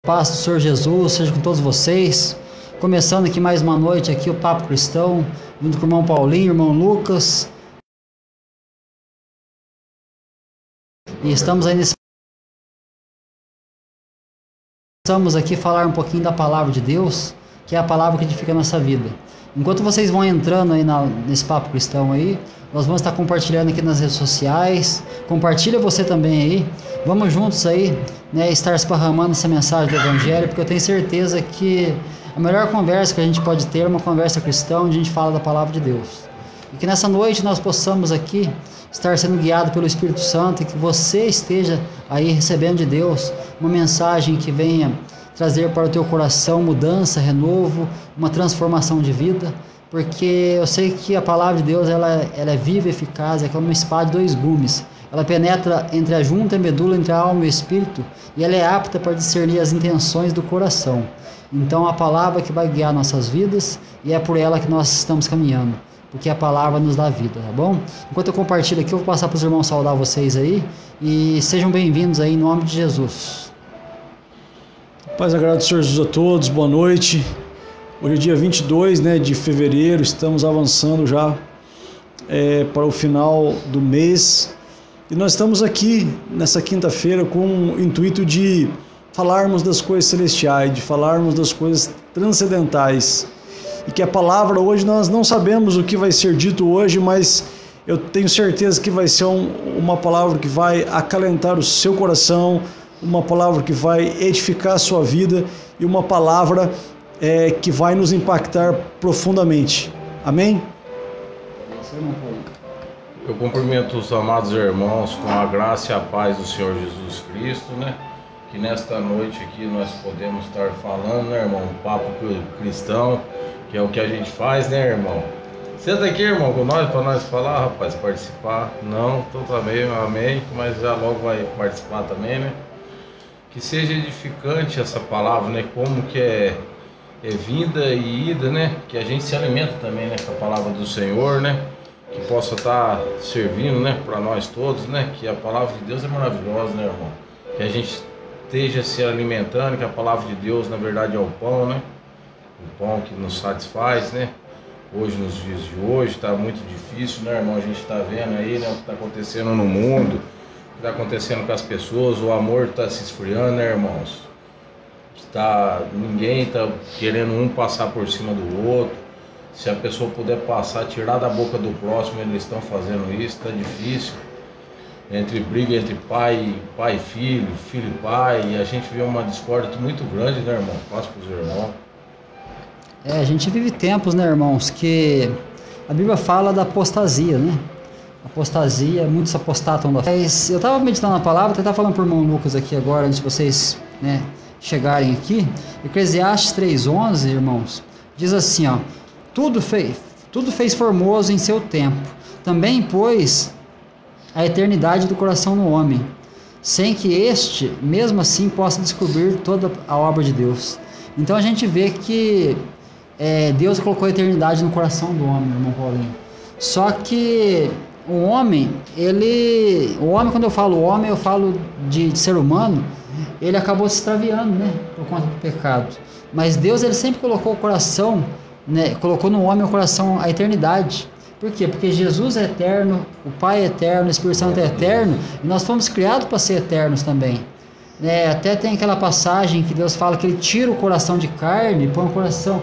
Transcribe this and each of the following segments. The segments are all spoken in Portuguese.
Paz do Senhor Jesus seja com todos vocês. Começando aqui mais uma noite aqui o Papo Cristão, junto com o irmão Paulinho, irmão Lucas. E estamos aqui falar um pouquinho da palavra de Deus, que é a palavra que edifica a nossa vida. Enquanto vocês vão entrando aí nesse Papo Cristão aí, nós vamos estar compartilhando aqui nas redes sociais. Compartilha você também aí. Vamos juntos aí, né, estar esparramando essa mensagem do Evangelho, porque eu tenho certeza que a melhor conversa que a gente pode ter é uma conversa cristã, onde a gente fala da palavra de Deus. E que nessa noite nós possamos aqui estar sendo guiado pelo Espírito Santo e que você esteja aí recebendo de Deus uma mensagem que venha trazer para o teu coração mudança, renovo, uma transformação de vida, porque eu sei que a palavra de Deus ela é viva e eficaz, é como uma espada de dois gumes. Ela penetra entre a junta e a medula, entre a alma e o espírito, e ela é apta para discernir as intenções do coração. Então a palavra que vai guiar nossas vidas, e é por ela que nós estamos caminhando, porque a palavra nos dá vida, tá bom? Enquanto eu compartilho aqui, eu vou passar para os irmãos saudar vocês aí, e sejam bem-vindos aí em nome de Jesus. Paz e agrado do Senhor Jesus a todos, boa noite. Hoje é dia 22, de fevereiro, estamos avançando já para o final do mês. E nós estamos aqui nessa quinta-feira com o intuito de falarmos das coisas celestiais, de falarmos das coisas transcendentais. E que a palavra hoje, nós não sabemos o que vai ser dito hoje, mas eu tenho certeza que vai ser uma palavra que vai acalentar o seu coração, uma palavra que vai edificar a sua vida e uma palavra que vai nos impactar profundamente. Amém? Eu cumprimento os amados irmãos com a graça e a paz do Senhor Jesus Cristo, que nesta noite aqui nós podemos estar falando, irmão, um papo cristão, que é o que a gente faz, irmão? Senta aqui, irmão, com nós, para nós falar, rapaz, participar. Não, então também, amém, mas já logo vai participar também, Que seja edificante essa palavra, como que é vinda e ida, que a gente se alimenta também, com a palavra do Senhor, que possa estar servindo, para nós todos, que a palavra de Deus é maravilhosa, irmão? Que a gente esteja se alimentando, que a palavra de Deus, na verdade, é o pão, O pão que nos satisfaz, Hoje, nos dias de hoje, está muito difícil, irmão? A gente está vendo aí, o que está acontecendo no mundo, o que está acontecendo com as pessoas, o amor está se esfriando, irmãos? Ninguém está querendo um passar por cima do outro. Se a pessoa puder passar, tirar da boca do próximo, eles estão fazendo isso, está difícil. Briga entre pai e filho, filho e pai, e a gente vê uma discórdia muito grande, irmão? Passa para os irmãos. A gente vive tempos, irmãos, que a Bíblia fala da apostasia, Apostasia, muitos apostatam da fé. Eu estava meditando na palavra, até estava falando para o irmão Lucas aqui agora, antes de vocês, chegarem aqui. Eclesiastes 3:11, irmãos, diz assim, tudo fez formoso em seu tempo, também pôs a eternidade do coração no homem, sem que este, mesmo assim, possa descobrir toda a obra de Deus. Então a gente vê que Deus colocou a eternidade no coração do homem, irmão Paulinho. Só que o homem, quando eu falo homem, eu falo de ser humano, ele acabou se extraviando, por conta do pecado. Mas Deus, ele sempre colocou o coração, colocou no homem o coração a eternidade. Por quê? Porque Jesus é eterno, o Pai é eterno, o Espírito Santo é eterno, e nós fomos criados para ser eternos também. Até tem aquela passagem que Deus fala que ele tira o coração de carne, tira o coração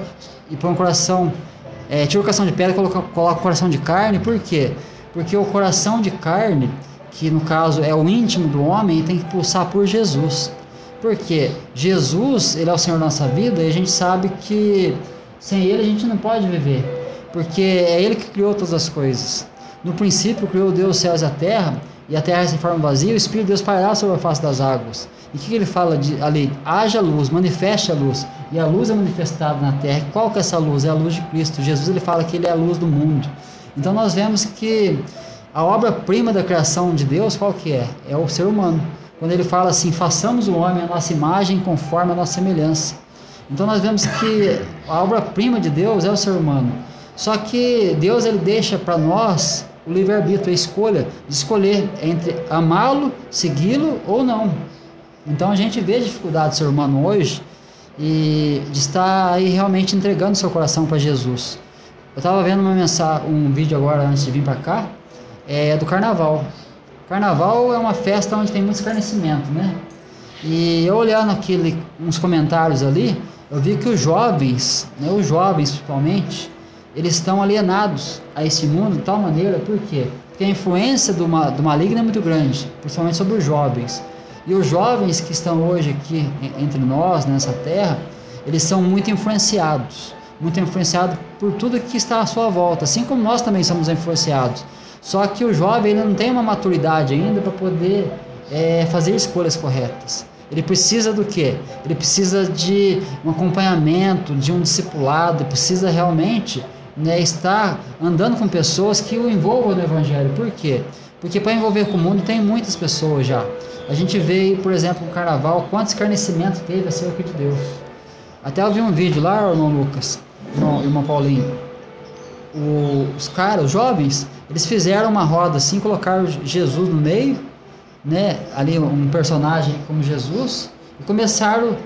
de pedra e coloca o coração de carne. Por quê? Porque o coração de carne, que no caso é o íntimo do homem, tem que pulsar por Jesus. Porque Jesus, ele é o Senhor da nossa vida, e a gente sabe que sem ele a gente não pode viver, porque é ele que criou todas as coisas. No princípio criou Deus os céus e a terra se forma vazia, o Espírito de Deus pairá sobre a face das águas. E o que ele fala ali? Haja luz, manifeste a luz, e a luz é manifestada na terra. E qual que é essa luz? É a luz de Cristo. Jesus, ele fala que ele é a luz do mundo. Então nós vemos que a obra-prima da criação de Deus, qual que é? É o ser humano. Quando ele fala assim, façamos o homem à nossa imagem, conforme a nossa semelhança. Então nós vemos que a obra-prima de Deus é o ser humano. Só que Deus, ele deixa para nós o livre-arbítrio, a escolha de escolher entre amá-lo, segui-lo ou não. Então a gente vê a dificuldade do ser humano hoje e de estar aí realmente entregando seu coração para Jesus. Eu estava vendo um vídeo agora antes de vir para cá, do carnaval. Carnaval é uma festa onde tem muito escarnecimento, né? E eu olhando uns comentários ali, eu vi que os jovens, né, os jovens principalmente, eles estão alienados a esse mundo de tal maneira, por quê? Porque a influência do maligno é muito grande, principalmente sobre os jovens. E os jovens que estão hoje aqui entre nós, nessa terra, eles são muito influenciados por tudo que está à sua volta, assim como nós também somos influenciados. Só que o jovem ele não tem uma maturidade ainda para poder fazer escolhas corretas. Ele precisa do quê? Ele precisa de um acompanhamento, de um discipulado, precisa realmente, né, estar andando com pessoas que o envolvam no Evangelho. Por quê? Porque para envolver com o mundo tem muitas pessoas já. A gente vê, por exemplo, no carnaval, quanto escarnecimento teve acerca de Deus. Até eu vi um vídeo lá, irmão Lucas, irmão Paulinho. Os jovens, eles fizeram uma roda assim, colocaram Jesus no meio, né, ali um personagem como Jesus, e começaram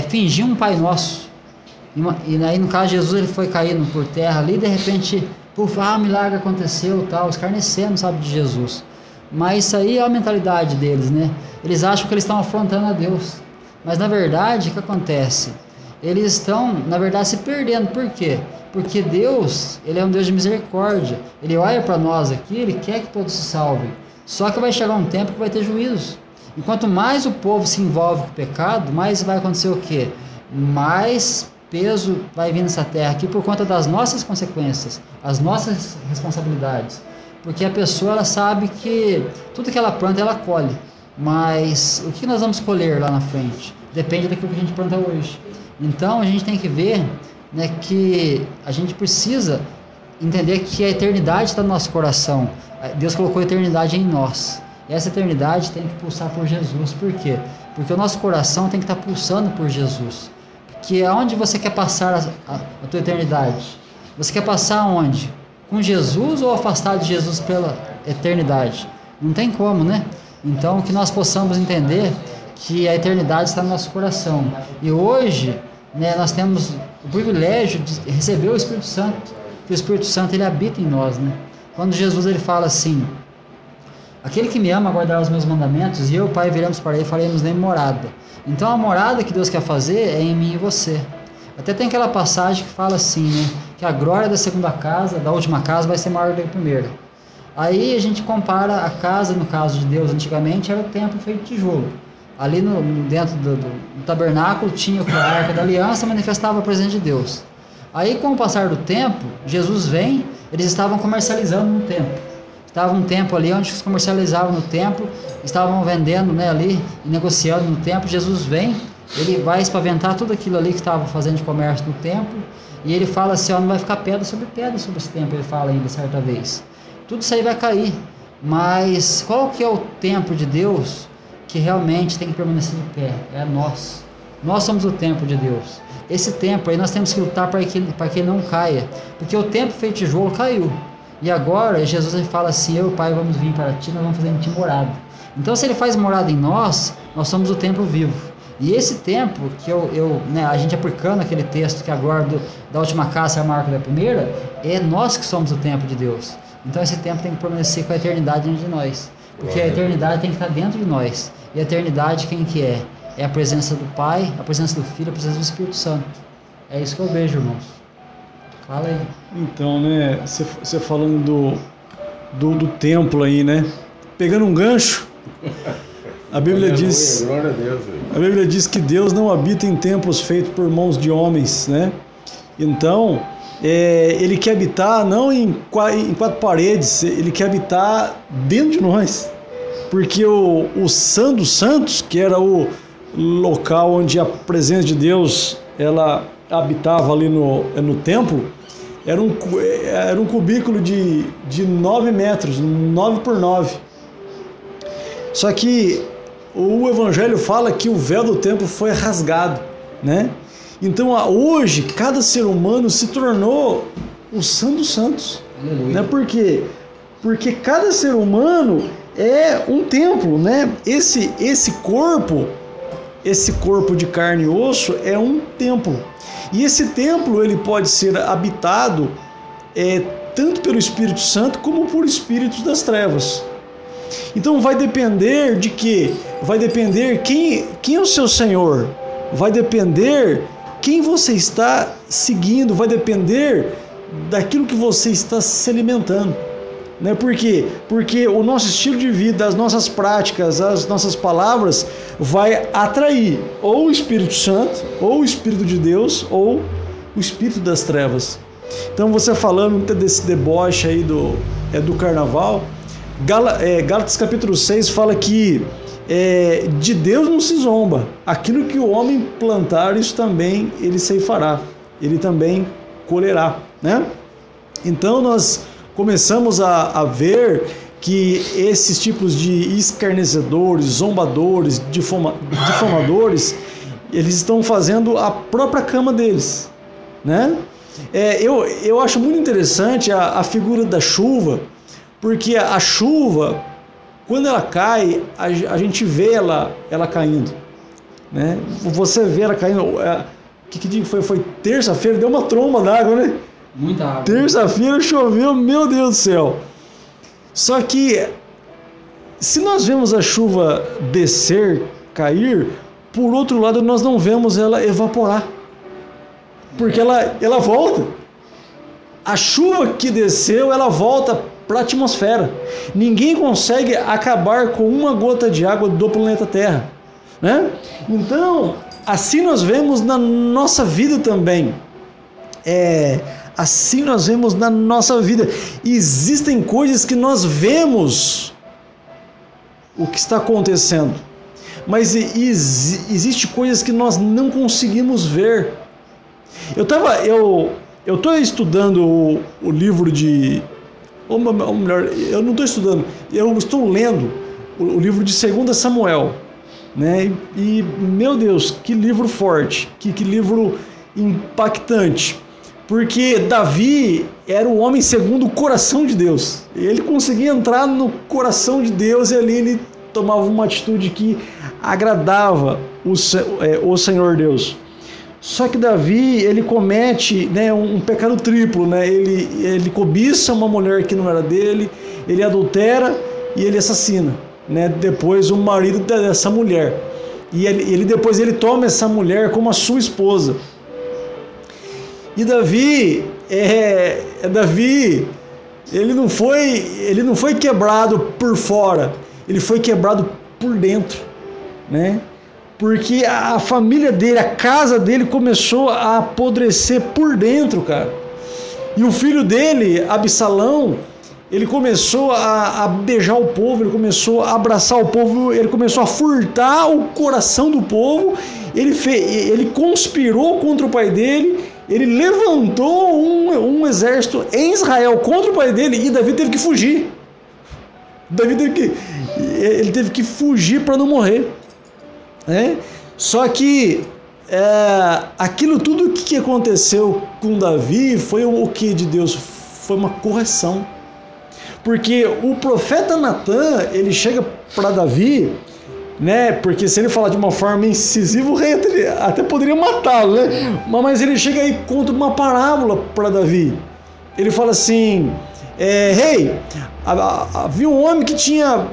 fingir um Pai Nosso. E aí no caso Jesus ele foi caindo por terra ali, de repente, um milagre aconteceu, tal, escarnecendo, sabe, de Jesus. Mas isso aí é a mentalidade deles, né? Eles acham que eles estão afrontando a Deus, mas na verdade o que acontece? Eles estão, na verdade, se perdendo. Por quê? Porque Deus, Ele é um Deus de misericórdia. Ele olha para nós aqui, Ele quer que todos se salvem. Só que vai chegar um tempo que vai ter juízo. E quanto mais o povo se envolve com o pecado, mais vai acontecer o quê? Mais peso vai vir nessa terra aqui por conta das nossas consequências, as nossas responsabilidades. Porque a pessoa ela sabe que tudo que ela planta, ela colhe. Mas o que nós vamos colher lá na frente? Depende daquilo que a gente planta hoje. Então a gente tem que ver, né, que a gente precisa entender que a eternidade está no nosso coração. Deus colocou a eternidade em nós. E essa eternidade tem que pulsar por Jesus. Por quê? Porque o nosso coração tem que estar pulsando por Jesus. Que aonde você quer passar a tua eternidade? Você quer passar aonde? Com Jesus ou afastado de Jesus pela eternidade? Não tem como, né? Então que nós possamos entender que a eternidade está no nosso coração. E hoje, né, nós temos o privilégio de receber o Espírito Santo, que o Espírito Santo ele habita em nós, né? Quando Jesus ele fala assim: aquele que me ama guardará os meus mandamentos, e eu, Pai, viremos para ele e faremos nele morada. Então a morada que Deus quer fazer é em mim e você. Até tem aquela passagem que fala assim, né, que a glória da segunda casa, da última casa, vai ser maior do que a primeira. Aí a gente compara a casa, no caso de Deus antigamente, era o templo feito de tijolo. Ali dentro do tabernáculo tinha a Arca da Aliança, manifestava a presença de Deus. Aí com o passar do tempo, Jesus vem, eles estavam comercializando no templo. Estava um templo ali onde eles comercializavam no templo, estavam vendendo, né, ali e negociando no templo. Jesus vem, ele vai espaventar tudo aquilo ali que estava fazendo de comércio no templo, e ele fala assim, não vai ficar pedra sobre esse templo, ele fala ainda certa vez. Tudo isso aí vai cair, mas qual que é o templo de Deus que realmente tem que permanecer de pé? É nós. Nós somos o templo de Deus. Esse templo aí nós temos que lutar para que ele não caia, porque o templo feito de tijolo caiu. E agora Jesus ele fala assim, eu e o Pai vamos vir para ti, nós vamos fazer em ti morada. Então se ele faz morada em nós, nós somos o templo vivo. E esse templo, que né, a gente aplicando aquele texto que agora da última casa é a marca da primeira, é nós que somos o templo de Deus. Então esse templo tem que permanecer com a eternidade dentro de nós. Porque a eternidade tem que estar dentro de nós. E a eternidade quem que é? É a presença do Pai, a presença do Filho, a presença do Espírito Santo. É isso que eu vejo, irmãos. Fala aí. Então, né, você falando do templo aí, né? Pegando um gancho, a Bíblia diz... Glória a Deus. A Bíblia diz que Deus não habita em templos feitos por mãos de homens, né? Então, Ele quer habitar não em quatro paredes, Ele quer habitar dentro de nós. Porque o Santo dos Santos, que era o local onde a presença de Deus ela habitava ali no templo, era um cubículo de 9 metros, 9 por 9. Só que o Evangelho fala que o véu do templo foi rasgado, né? Então hoje cada ser humano se tornou o Santo dos Santos, né? Por quê? Porque cada ser humano é um templo, né? Esse corpo de carne e osso é um templo. E esse templo ele pode ser habitado tanto pelo Espírito Santo como por espíritos das trevas. Então vai depender de quê? Vai depender quem é o seu Senhor. Vai depender quem você está seguindo. Vai depender daquilo que você está se alimentando. Né? Por quê? Porque o nosso estilo de vida, as nossas práticas, as nossas palavras vai atrair ou o Espírito Santo, ou o Espírito de Deus, ou o Espírito das trevas. Então você falando desse deboche aí do carnaval, Gálatas capítulo 6 fala que de Deus não se zomba. Aquilo que o homem plantar, isso também ele ceifará, ele também colherá, né? Então nós começamos a ver que esses tipos de escarnecedores, zombadores, difamadores, eles estão fazendo a própria cama deles, né? Eu acho muito interessante a figura da chuva, porque a chuva, quando ela cai, a gente vê ela caindo, né? Você vê ela caindo. Que dia foi? Foi terça-feira, deu uma tromba d'água, né? Muita água. Terça-feira choveu, meu Deus do céu. Só que, se nós vemos a chuva descer, cair, por outro lado nós não vemos ela evaporar. Porque ela volta. A chuva que desceu, ela volta para a atmosfera. Ninguém consegue acabar com uma gota de água do planeta Terra, né? Então, assim nós vemos na nossa vida também. Assim nós vemos na nossa vida. Existem coisas que nós vemos o que está acontecendo, mas existe coisas que nós não conseguimos ver. Eu estou estudando o livro de... Ou melhor, eu não estou estudando, eu estou lendo o livro de 2 Samuel, né? E meu Deus, que livro forte, que livro impactante. Porque Davi era o homem segundo o coração de Deus. Ele conseguia entrar no coração de Deus e ali ele tomava uma atitude que agradava o Senhor Deus. Só que Davi, ele comete, né, um pecado triplo, né? Ele cobiça uma mulher que não era dele, ele adultera e ele assassina, né, depois o marido dessa mulher. E depois ele toma essa mulher como a sua esposa. E Davi, ele não foi quebrado por fora, ele foi quebrado por dentro, né? Porque a família dele, a casa dele começou a apodrecer por dentro, cara. E o filho dele, Absalão, ele começou a beijar o povo, ele começou a abraçar o povo, ele começou a furtar o coração do povo, ele conspirou contra o pai dele. Ele levantou um exército em Israel contra o pai dele e Davi teve que fugir. Ele teve que fugir para não morrer. Só que aquilo tudo que aconteceu com Davi foi o que de Deus? Foi uma correção. Porque o profeta Natan, ele chega para Davi, né? Porque se ele falar de uma forma incisiva, o rei até poderia matá-lo, né? Mas ele chega aí e conta uma parábola para Davi. Ele fala assim: rei, havia um homem que tinha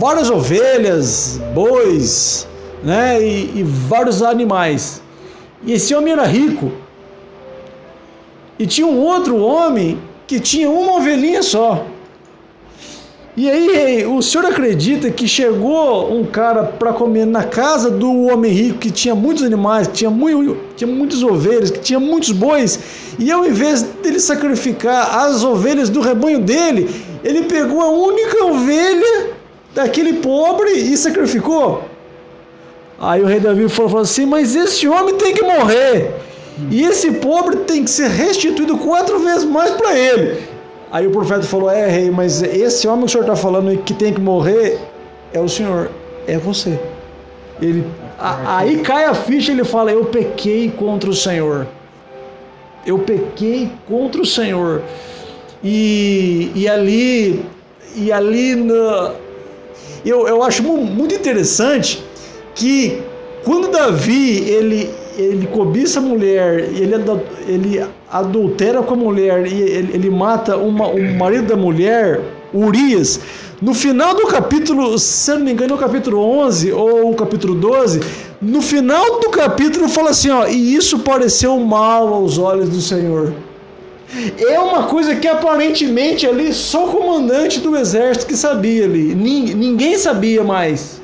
várias ovelhas, bois, né? E vários animais. E esse homem era rico. E tinha um outro homem que tinha uma ovelhinha só. E aí, o senhor acredita que chegou um cara para comer na casa do homem rico que tinha muitos animais, que tinha muitas ovelhas, que tinha muitos bois, e ao invés dele sacrificar as ovelhas do rebanho dele, ele pegou a única ovelha daquele pobre e sacrificou? Aí o rei Davi falou assim: mas esse homem tem que morrer, e esse pobre tem que ser restituído 4 vezes mais para ele. Aí o profeta falou: rei, mas esse homem que o senhor está falando que tem que morrer é o senhor, é você. Aí cai a ficha, ele fala: eu pequei contra o Senhor. Eu pequei contra o Senhor. E ali eu acho muito interessante que quando Davi ele cobiça a mulher, ele adultera com a mulher e ele mata o marido da mulher, Urias, no final do capítulo, se eu não me engano, no capítulo 11 ou o capítulo 12, no final do capítulo fala assim, ó, e isso pareceu mal aos olhos do Senhor. É uma coisa que aparentemente ali só o comandante do exército que sabia ali, ninguém sabia mais,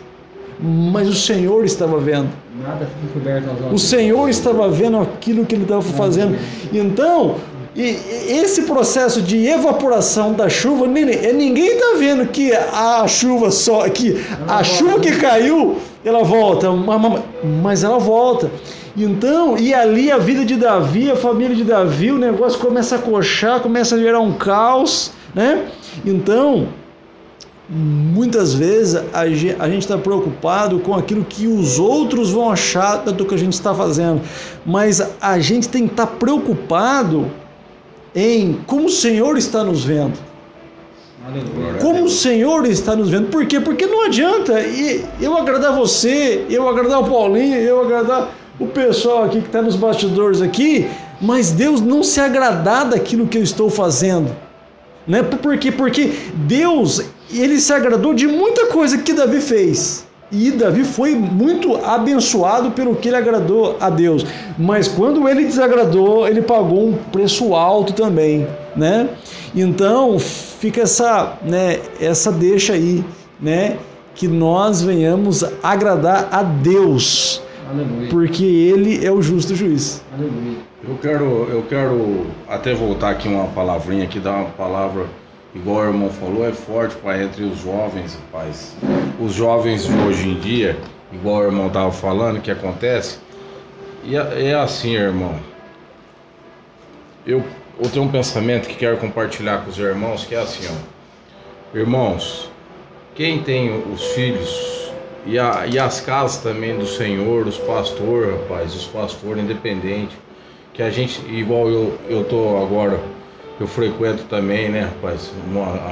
mas o Senhor estava vendo. Nada fica encoberto aos olhos. O Senhor estava vendo aquilo que ele estava fazendo. Então, esse processo de evaporação da chuva, ninguém está vendo que a chuva que caiu, ela volta, mas ela volta. Então, e ali a vida de Davi, a família de Davi, o negócio começa a coxar, começa a gerar um caos, né? Então, muitas vezes a gente está preocupado com aquilo que os outros vão achar do que a gente está fazendo, mas a gente tem que estar preocupado em como o Senhor está nos vendo. Como o Senhor está nos vendo. Por quê? Porque não adianta eu agradar você, eu agradar o Paulinho, eu agradar o pessoal aqui que está nos bastidores aqui, mas Deus não se agradar daquilo que eu estou fazendo, né? Por quê? Porque Deus, ele se agradou de muita coisa que Davi fez. E Davi foi muito abençoado pelo que ele agradou a Deus. Mas quando ele desagradou, ele pagou um preço alto também, né? Então, fica essa deixa aí, né? Que nós venhamos agradar a Deus. Aleluia. Porque ele é o justo juiz. Aleluia. Eu quero até voltar aqui uma palavrinha aqui, dar uma palavra, igual o irmão falou, é forte, pai, entre os jovens, rapaz. Os jovens de hoje em dia, igual o irmão estava falando, que acontece, e é assim, irmão. Eu tenho um pensamento que quero compartilhar com os irmãos, que é assim, ó. Irmãos, quem tem os filhos e as casas também do Senhor, os pastores, rapaz, os pastores independentes, que a gente, igual eu tô agora, eu frequento também, né, rapaz,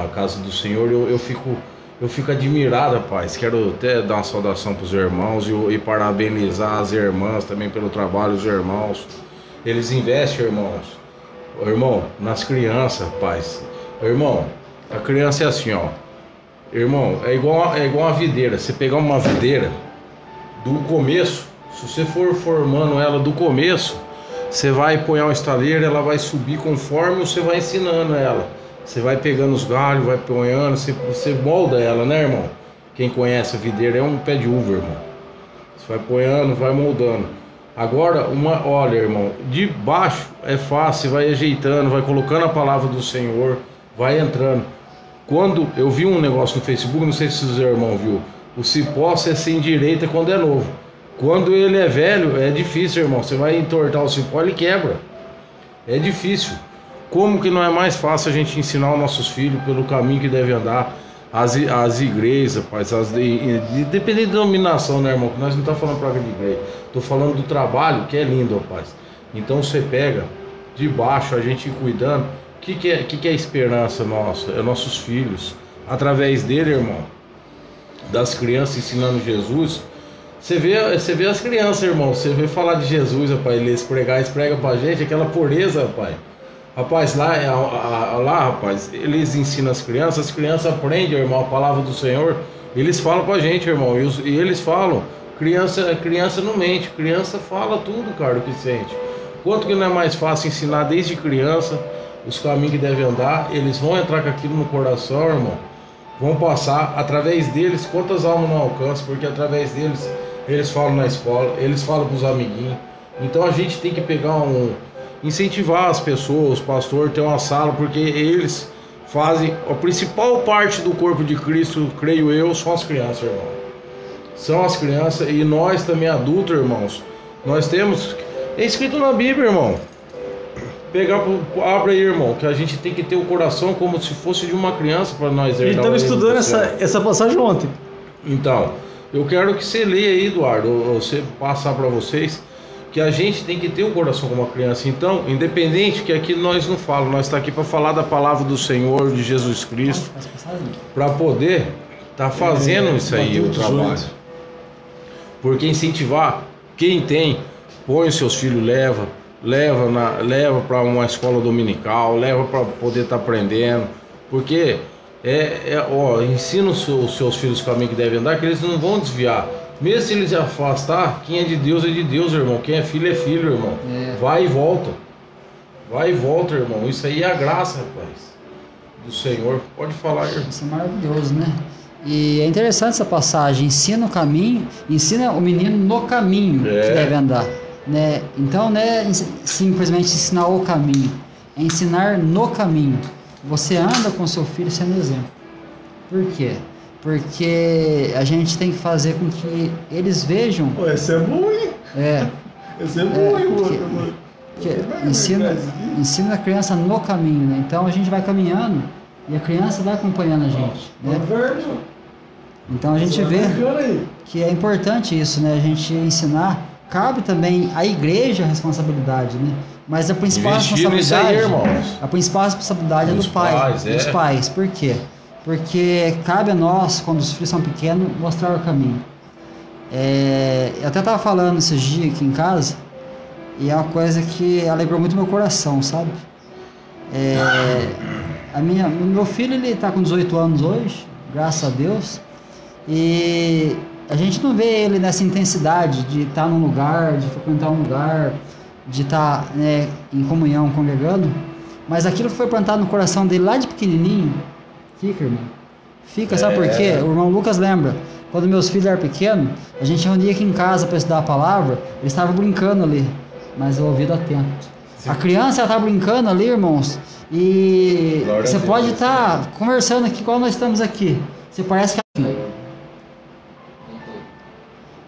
a casa do Senhor, eu fico admirado, rapaz. Quero até dar uma saudação para os irmãos e parabenizar as irmãs também pelo trabalho dos irmãos. Eles investem, irmão, nas crianças, rapaz. Irmão, a criança é assim, ó. Irmão, é igual uma videira. Você pegar uma videira do começo, se você for formando ela do começo, você vai pôr uma estaleira, ela vai subir conforme você vai ensinando ela. Você vai pegando os galhos, vai ponhando, você molda ela, né, irmão? Quem conhece a videira é um pé de uva, irmão. Você vai ponhando, vai moldando. Agora, olha, irmão, de baixo é fácil, vai ajeitando, vai colocando a palavra do Senhor, vai entrando. Quando eu vi um negócio no Facebook, não sei se os irmãos viu, o cipó se endireita quando é novo. Quando ele é velho, é difícil, irmão. Você vai entortar o cipó, ele quebra. É difícil. Como que não é mais fácil a gente ensinar os nossos filhos pelo caminho que devem andar? As igrejas, rapaz, independente da denominação, né, irmão? Que nós não estamos falando para de igreja. Estou falando do trabalho, que é lindo, rapaz. Então você pega de baixo, a gente cuidando. O que é a esperança nossa? É nossos filhos. Através dele, irmão, das crianças ensinando Jesus. Você vê as crianças, irmão. Você vê falar de Jesus, rapaz. Eles pregam pra gente aquela pureza, rapaz. Rapaz, lá, rapaz, eles ensinam as crianças aprendem, irmão, a palavra do Senhor. Eles falam pra gente, irmão. E eles falam. Criança não mente. Criança fala tudo, cara, o que sente. Quanto que não é mais fácil ensinar desde criança os caminhos que devem andar? Eles vão entrar com aquilo no coração, irmão. Vão passar através deles. Quantas almas não alcançam? Porque através deles eles falam na escola, eles falam pros amiguinhos. Então a gente tem que pegar incentivar as pessoas, os pastores, ter uma sala, porque eles fazem a principal parte do corpo de Cristo, creio eu, são as crianças, irmão. São as crianças e nós também adultos, irmãos. Nós temos, é escrito na Bíblia, irmão. Abre aí, irmão, que a gente tem que ter o coração como se fosse de uma criança para nós. A gente estava estudando essa passagem ontem. Então, eu quero que você leia aí, Eduardo, você passar para vocês que a gente tem que ter o coração como uma criança. Então, independente que aqui nós não falamos, nós estamos aqui para falar da palavra do Senhor, de Jesus Cristo, para poder tá fazendo isso aí, o trabalho. Porque incentivar, quem tem, põe os seus filhos, leva para uma escola dominical, leva para poder estar aprendendo, porque ensina os seus filhos o caminho que devem andar, que eles não vão desviar. Mesmo se eles se afastar, quem é de Deus, irmão. Quem é filho, irmão. Vai e volta. Vai e volta, irmão. Isso aí é a graça, rapaz, do Senhor. Pode falar, irmão. Isso é maravilhoso, né? E é interessante essa passagem. Ensina o caminho, ensina o menino no caminho que deve andar, né? Então, não é simplesmente ensinar o caminho, é ensinar no caminho. Você anda com seu filho sendo exemplo. Por quê? Porque a gente tem que fazer com que eles vejam. Pô, esse é bom, hein? Esse é bom, hein, ensina a criança no caminho, né? Então a gente vai caminhando e a criança vai acompanhando a gente, né? Então a gente vê que é importante isso, né? A gente ensinar. Cabe também à igreja a responsabilidade, né? Mas a principal responsabilidade, a principal responsabilidade é do pai, dos pais. Por quê? Porque cabe a nós, quando os filhos são pequenos, mostrar o caminho. Eu até estava falando esses dias aqui em casa, e é uma coisa que alegrou muito meu coração, sabe? Meu filho, ele está com 18 anos hoje, graças a Deus, e a gente não vê ele nessa intensidade de estar num lugar, de frequentar um lugar, de estar, né, em comunhão, congregando, mas aquilo que foi plantado no coração dele lá de pequenininho, fica, irmão. Fica, sabe por quê? O irmão Lucas lembra, quando meus filhos eram pequenos, a gente reunia aqui em casa para estudar a palavra, eles estavam brincando ali, mas o ouvido atento. Sim. A criança estava brincando ali, irmãos, e você pode estar conversando aqui, igual nós estamos aqui, você parece que...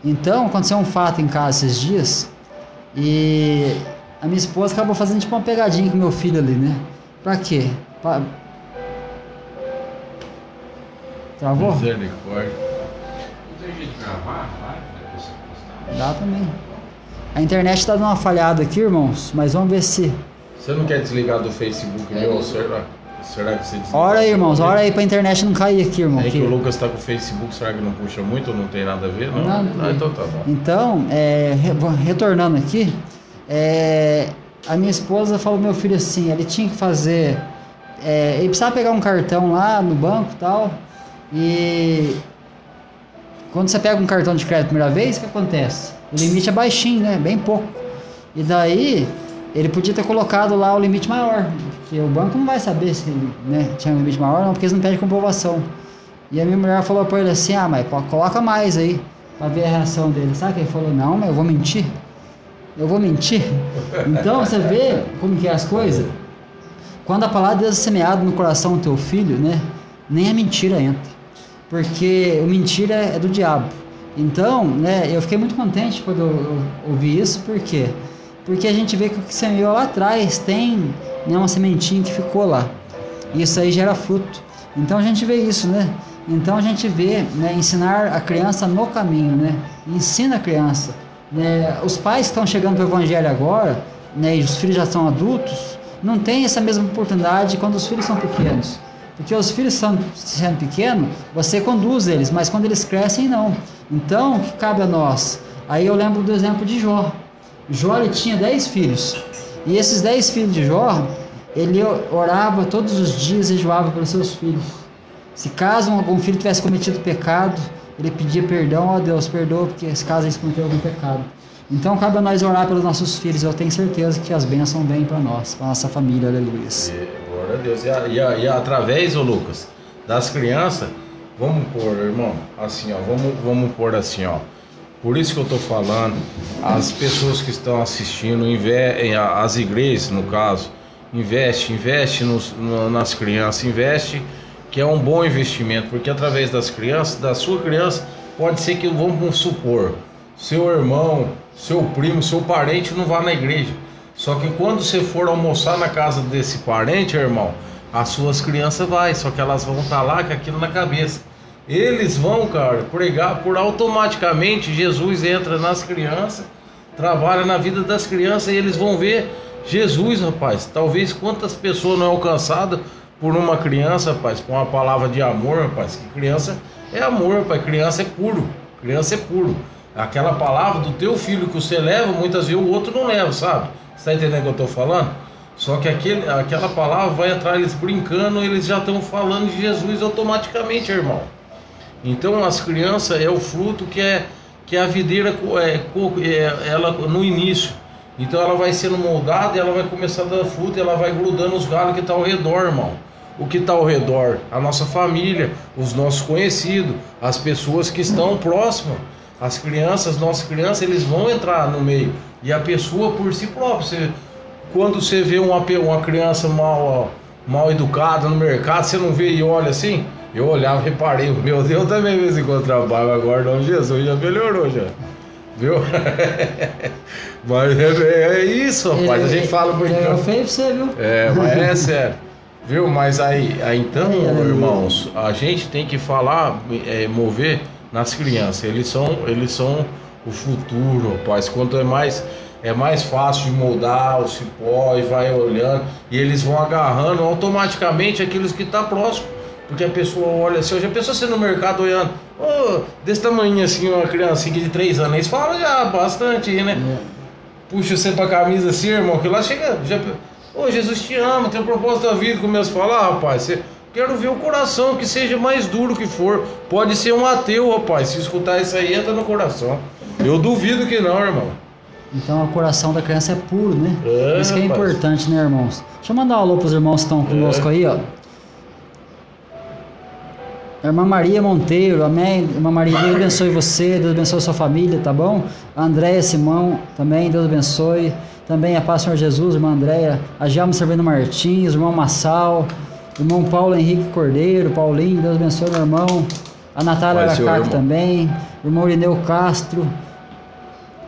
Então, aconteceu um fato em casa esses dias, e a minha esposa acabou fazendo tipo uma pegadinha com meu filho ali, né? Pra quê? Travou? Misericórdia. Dá também. A internet tá dando uma falhada aqui, irmãos, mas vamos ver se... Você não quer desligar do Facebook, meu? Será que você desliga? Ora aí, irmãos, ora aí pra internet não cair aqui, irmão. É que o Lucas tá com o Facebook, será que não puxa muito ou não tem nada a ver? Não, então tá bom. Então, retornando aqui, a minha esposa falou pro meu filho assim, ele tinha que fazer... ele precisava pegar um cartão lá no banco e tal, e... Quando você pega um cartão de crédito a primeira vez, o que acontece? O limite é baixinho, né? Bem pouco. E daí, ele podia ter colocado lá o limite maior, porque o banco não vai saber se ele, né, tinha um limite maior, não, porque eles não pedem comprovação. E a minha mulher falou para ele assim, mas coloca mais aí, para ver a reação dele. Sabe o que ele falou? Não, mas eu vou mentir. Eu vou mentir. Então, você vê como que é as coisas? Quando a palavra de Deus é semeada no coração do teu filho, né, nem a mentira entra. Porque o mentira é do diabo. Então, né, eu fiquei muito contente quando eu ouvi isso, por quê? Porque a gente vê que o que semeou lá atrás tem, né, uma sementinha que ficou lá. E isso aí gera fruto. Então a gente vê isso, né? Então a gente vê, né, ensinar a criança no caminho, né? Ensina a criança. Né? Os pais que estão chegando para o evangelho agora, né, e os filhos já são adultos, não tem essa mesma oportunidade quando os filhos são pequenos. Porque os filhos sendo pequenos, você conduz eles, mas quando eles crescem, não. Então, o que cabe a nós? Aí eu lembro do exemplo de Jó. Jó, ele tinha 10 filhos. E esses 10 filhos de Jó, ele orava todos os dias e jejuava pelos seus filhos. Se caso algum filho tivesse cometido pecado, ele pedia perdão, ó Deus, perdoa, porque se caso eles cometeram algum pecado. Então, cabe a nós orar pelos nossos filhos. Eu tenho certeza que as bênçãos vêm para nós, para nossa família, aleluia. Glória a Deus. E através, ô Lucas, das crianças, vamos pôr, irmão, assim, ó, vamos pôr assim, ó. Por isso que eu tô falando, as pessoas que estão assistindo, as igrejas, no caso, investe nas crianças, investe, que é um bom investimento, porque através das crianças, da sua criança, pode ser que, vamos supor, seu irmão, seu primo, seu parente não vá na igreja. Só que quando você for almoçar na casa desse parente, irmão, as suas crianças vai, só que elas vão estar lá com aquilo na cabeça. Eles vão, cara, pregar, por automaticamente Jesus entra nas crianças, trabalha na vida das crianças e eles vão ver Jesus, rapaz. Talvez quantas pessoas não é alcançadas por uma criança, rapaz, com uma palavra de amor, rapaz, que criança É amor, pai. Criança é puro. Criança é puro. Aquela palavra do teu filho que você leva, muitas vezes o outro não leva, sabe? Você tá entendendo o que eu tô falando? Só que aquela palavra vai entrar eles brincando, eles já estão falando de Jesus automaticamente, irmão. Então as crianças é o fruto que a videira ela no início. Então ela vai sendo moldada, ela vai começar a dar fruto, ela vai grudando os galhos que está ao redor, irmão. O que está ao redor? A nossa família, os nossos conhecidos, as pessoas que estão próximas. As crianças, nossas crianças, eles vão entrar no meio. E a pessoa por si própria, quando você vê uma criança mal educada no mercado, você não vê e olha assim? Eu olhava, reparei, meu Deus, também vez em quando trabalho, agora não, Jesus já melhorou já, viu? Mas é isso, rapaz, a gente fala brincando. É feio pra você, viu? Mas é sério, viu? Mas aí então, irmãos, a gente tem que falar, mover nas crianças, eles são o futuro, rapaz. Quanto é mais fácil de moldar o cipó e vai olhando, e eles vão agarrando automaticamente aqueles que estão próximos. Porque a pessoa olha assim, hoje a pessoa sendo no mercado olhando, desse tamanho assim, uma criancinha de 3 anos, eles falam já bastante, né? Puxa você pra camisa assim, irmão, que lá chega, Jesus te ama, tem um propósito da vida, começa a falar, rapaz, quero ver o coração, que seja mais duro que for, pode ser um ateu, rapaz, se escutar isso aí, entra no coração. Eu duvido que não, irmão. Então o coração da criança é puro, né? Isso que é rapaz. importante, né, irmãos? Deixa eu mandar um alô pros irmãos que estão conosco aí, ó. Irmã Maria Monteiro, amém. Irmã Maria, Deus abençoe você, Deus abençoe sua família, tá bom? A Andréia Simão, também, Deus abençoe. Também a paz do Senhor Jesus, irmã Andréia. A Jalma Servendo Martins, irmão Massal, irmão Paulo Henrique Cordeiro, Paulinho, Deus abençoe meu irmão. A Natália Aracaque também, irmão Irineu Castro.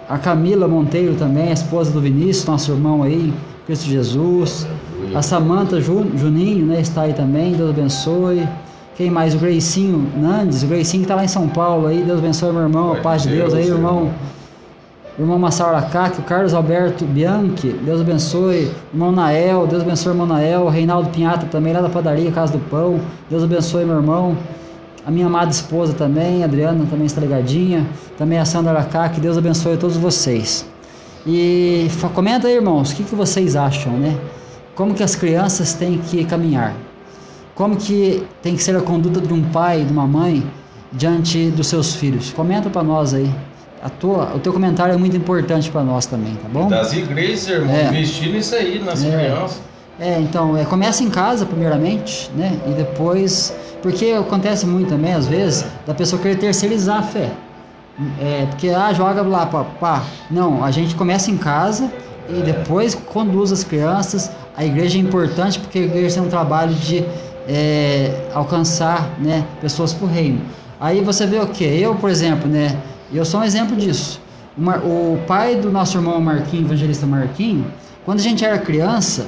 A Camila Monteiro também, a esposa do Vinícius, nosso irmão aí, Cristo Jesus. A Samanta Juninho, né, está aí também, Deus abençoe. Quem mais? O Greicinho Nandes, o Greicinho que está lá em São Paulo aí, Deus abençoe meu irmão, a paz de Deus aí, irmão Massal Aracaque, o Carlos Alberto Bianchi, Deus abençoe, irmão Nael, Deus abençoe irmão Nael, Reinaldo Pinhata também, lá da padaria, Casa do Pão, Deus abençoe meu irmão, a minha amada esposa também, a Adriana também está ligadinha, também a Sandra Aracaque, Deus abençoe a todos vocês. E comenta aí, irmãos, o que vocês acham, né? Como que as crianças têm que caminhar? Como que tem que ser a conduta de um pai e de uma mãe diante dos seus filhos? Comenta para nós aí. O teu comentário é muito importante para nós também, tá bom? Das igrejas, irmão, investir nisso aí, nas crianças. Então, começa em casa primeiramente, né? E depois... Porque acontece muito também, às vezes, da pessoa querer terceirizar a fé. Porque, joga lá, pá. Não, a gente começa em casa e depois conduz as crianças. A igreja é importante porque a igreja tem um trabalho de alcançar, né, pessoas para o reino. Aí você vê o quê? Eu, por exemplo, né, eu sou um exemplo disso. O pai do nosso irmão Marquinho, evangelista Marquinho, quando a gente era criança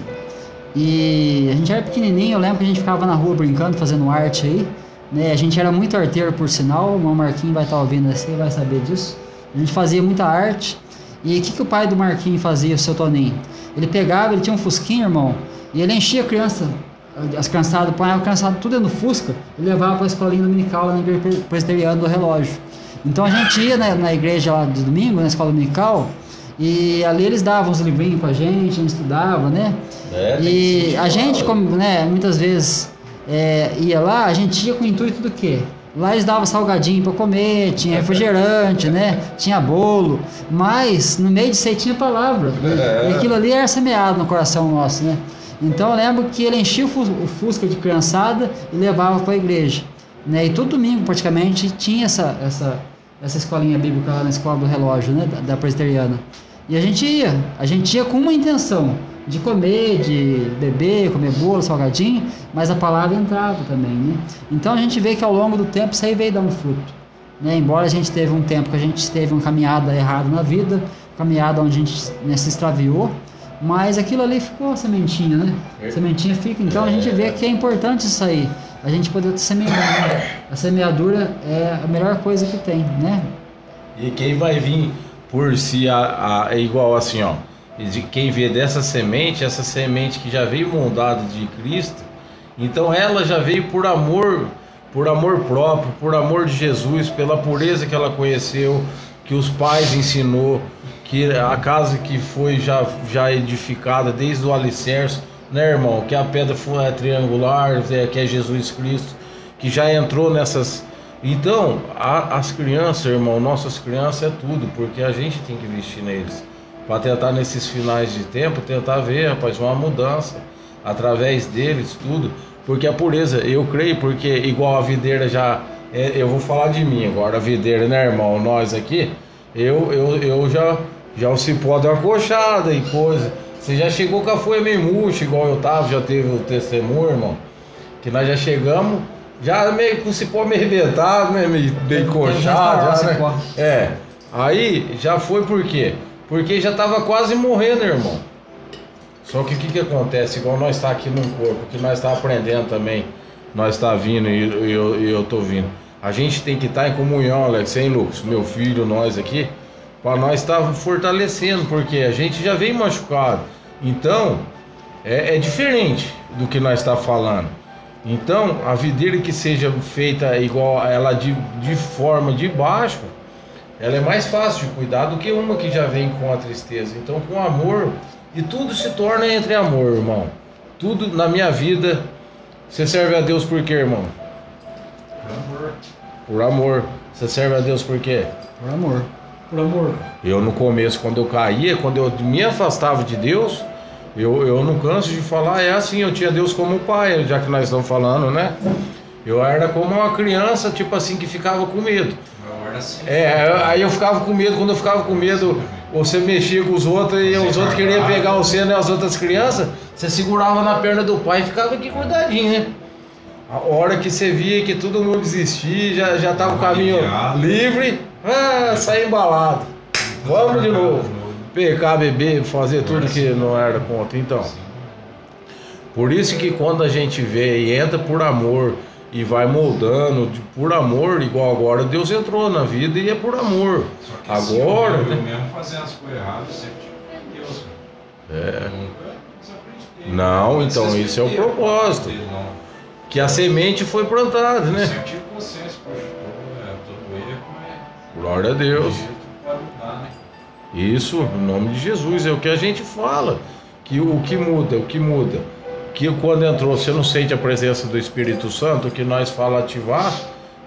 e a gente era pequenininho, eu lembro que a gente ficava na rua brincando, fazendo arte aí, né, a gente era muito arteiro, por sinal, o irmão Marquinho vai estar ouvindo assim, vai saber disso. A gente fazia muita arte. E o que o pai do Marquinho fazia, o seu Toninho? Ele pegava, ele tinha um fusquinho, irmão, e ele enchia as criançadas, ponhava a criançada tudo dentro do fusca e levava para a escolinha dominical lá na igreja presbiteriana do Relógio. Então a gente ia na igreja lá de domingo, na escola dominical, e ali eles davam uns livrinhos pra gente, a gente estudava, né? E a gente, como, né, muitas vezes ia lá, a gente ia com o intuito do quê? Lá eles davam salgadinho para comer, tinha refrigerante, né? Tinha bolo, mas no meio disso aí tinha palavra. E aquilo ali era semeado no coração nosso, né? Então eu lembro que ele enchia o fusca de criançada e levava para a igreja, né? E todo domingo praticamente tinha essa escolinha bíblica lá na escola do Relógio, né? Da presbiteriana. E a gente ia com uma intenção de comer, de beber, comer bolo, salgadinho, mas a palavra entrava também, né? Então a gente vê que ao longo do tempo isso aí veio dar um fruto, né? Embora a gente teve um tempo que a gente teve uma caminhada errada na vida, caminhada onde a gente, né, se extraviou, mas aquilo ali ficou sementinha, né? Sementinha fica, então a gente vê que é importante isso aí, a gente poder semear, né? A semeadura é a melhor coisa que tem, né? E quem vai vir por si é igual assim, ó. De quem vê dessa semente, essa semente que já veio moldada de Cristo, então ela já veio por amor por amor próprio, por amor de Jesus, pela pureza que ela conheceu, que os pais ensinou, que a casa que foi já edificada desde o alicerce, né, irmão? Que a pedra foi triangular, que é Jesus Cristo, que já entrou nessas... Então, as crianças, irmão, nossas crianças é tudo, porque a gente tem que investir neles, para tentar nesses finais de tempo, tentar ver, rapaz, uma mudança, através deles, tudo, porque a pureza, eu creio, porque igual a videira já... eu vou falar de mim agora, a videira, né, irmão? Nós aqui, eu já o cipó deu uma coxada e coisa. Você já chegou com a folha meio murcha, igual eu tava, já teve o testemunho, irmão, que nós já chegamos, já meio com o cipó meio arrebentado, né, meio coxado, já, né? Aí já foi por quê? Porque já tava quase morrendo, irmão. Só que o que acontece? Igual nós tá aqui num corpo, que nós tá aprendendo também, nós tá vindo e eu tô vindo. A gente tem que estar em comunhão, Alex, hein, Lucas? Meu filho, nós aqui, para nós estar fortalecendo, porque a gente já vem machucado. Então, é diferente do que nós está falando. Então, a videira que seja feita igual ela de forma de baixo, ela é mais fácil de cuidar do que uma que já vem com a tristeza. Então, com amor, e tudo se torna entre amor, irmão. Tudo na minha vida, você serve a Deus por quê, irmão? Por amor. Por amor. Você serve a Deus por quê? Por amor. Por amor. Eu no começo, quando eu caía, quando eu me afastava de Deus, eu não canso de falar, é assim, eu tinha Deus como pai, já que nós estamos falando, né? Eu era como uma criança, tipo assim, que ficava com medo. Aí eu ficava com medo, quando eu ficava com medo, você mexia com os outros e os outros queriam pegar você, né? As outras crianças, você segurava na perna do pai e ficava aqui cuidadinho, né? A hora que você via que todo mundo desistia, já tava o caminho livre, sair embalado. Vamos de novo. Pecar, beber, fazer tudo que não era contra. Então, por isso que quando a gente vê e entra por amor e vai moldando por amor, igual agora, Deus entrou na vida e é por amor. Agora, eu mesmo fazendo as coisas erradas, sempre tive Deus. Não, então isso é o propósito. Que a semente foi plantada, né? Eu tive consciência, poxa, todo erro, mas... Glória a Deus. Pode mudar, né? Isso, em nome de Jesus, é o que a gente fala. Que o que muda, que quando entrou, você não sente a presença do Espírito Santo, o que nós fala ativar,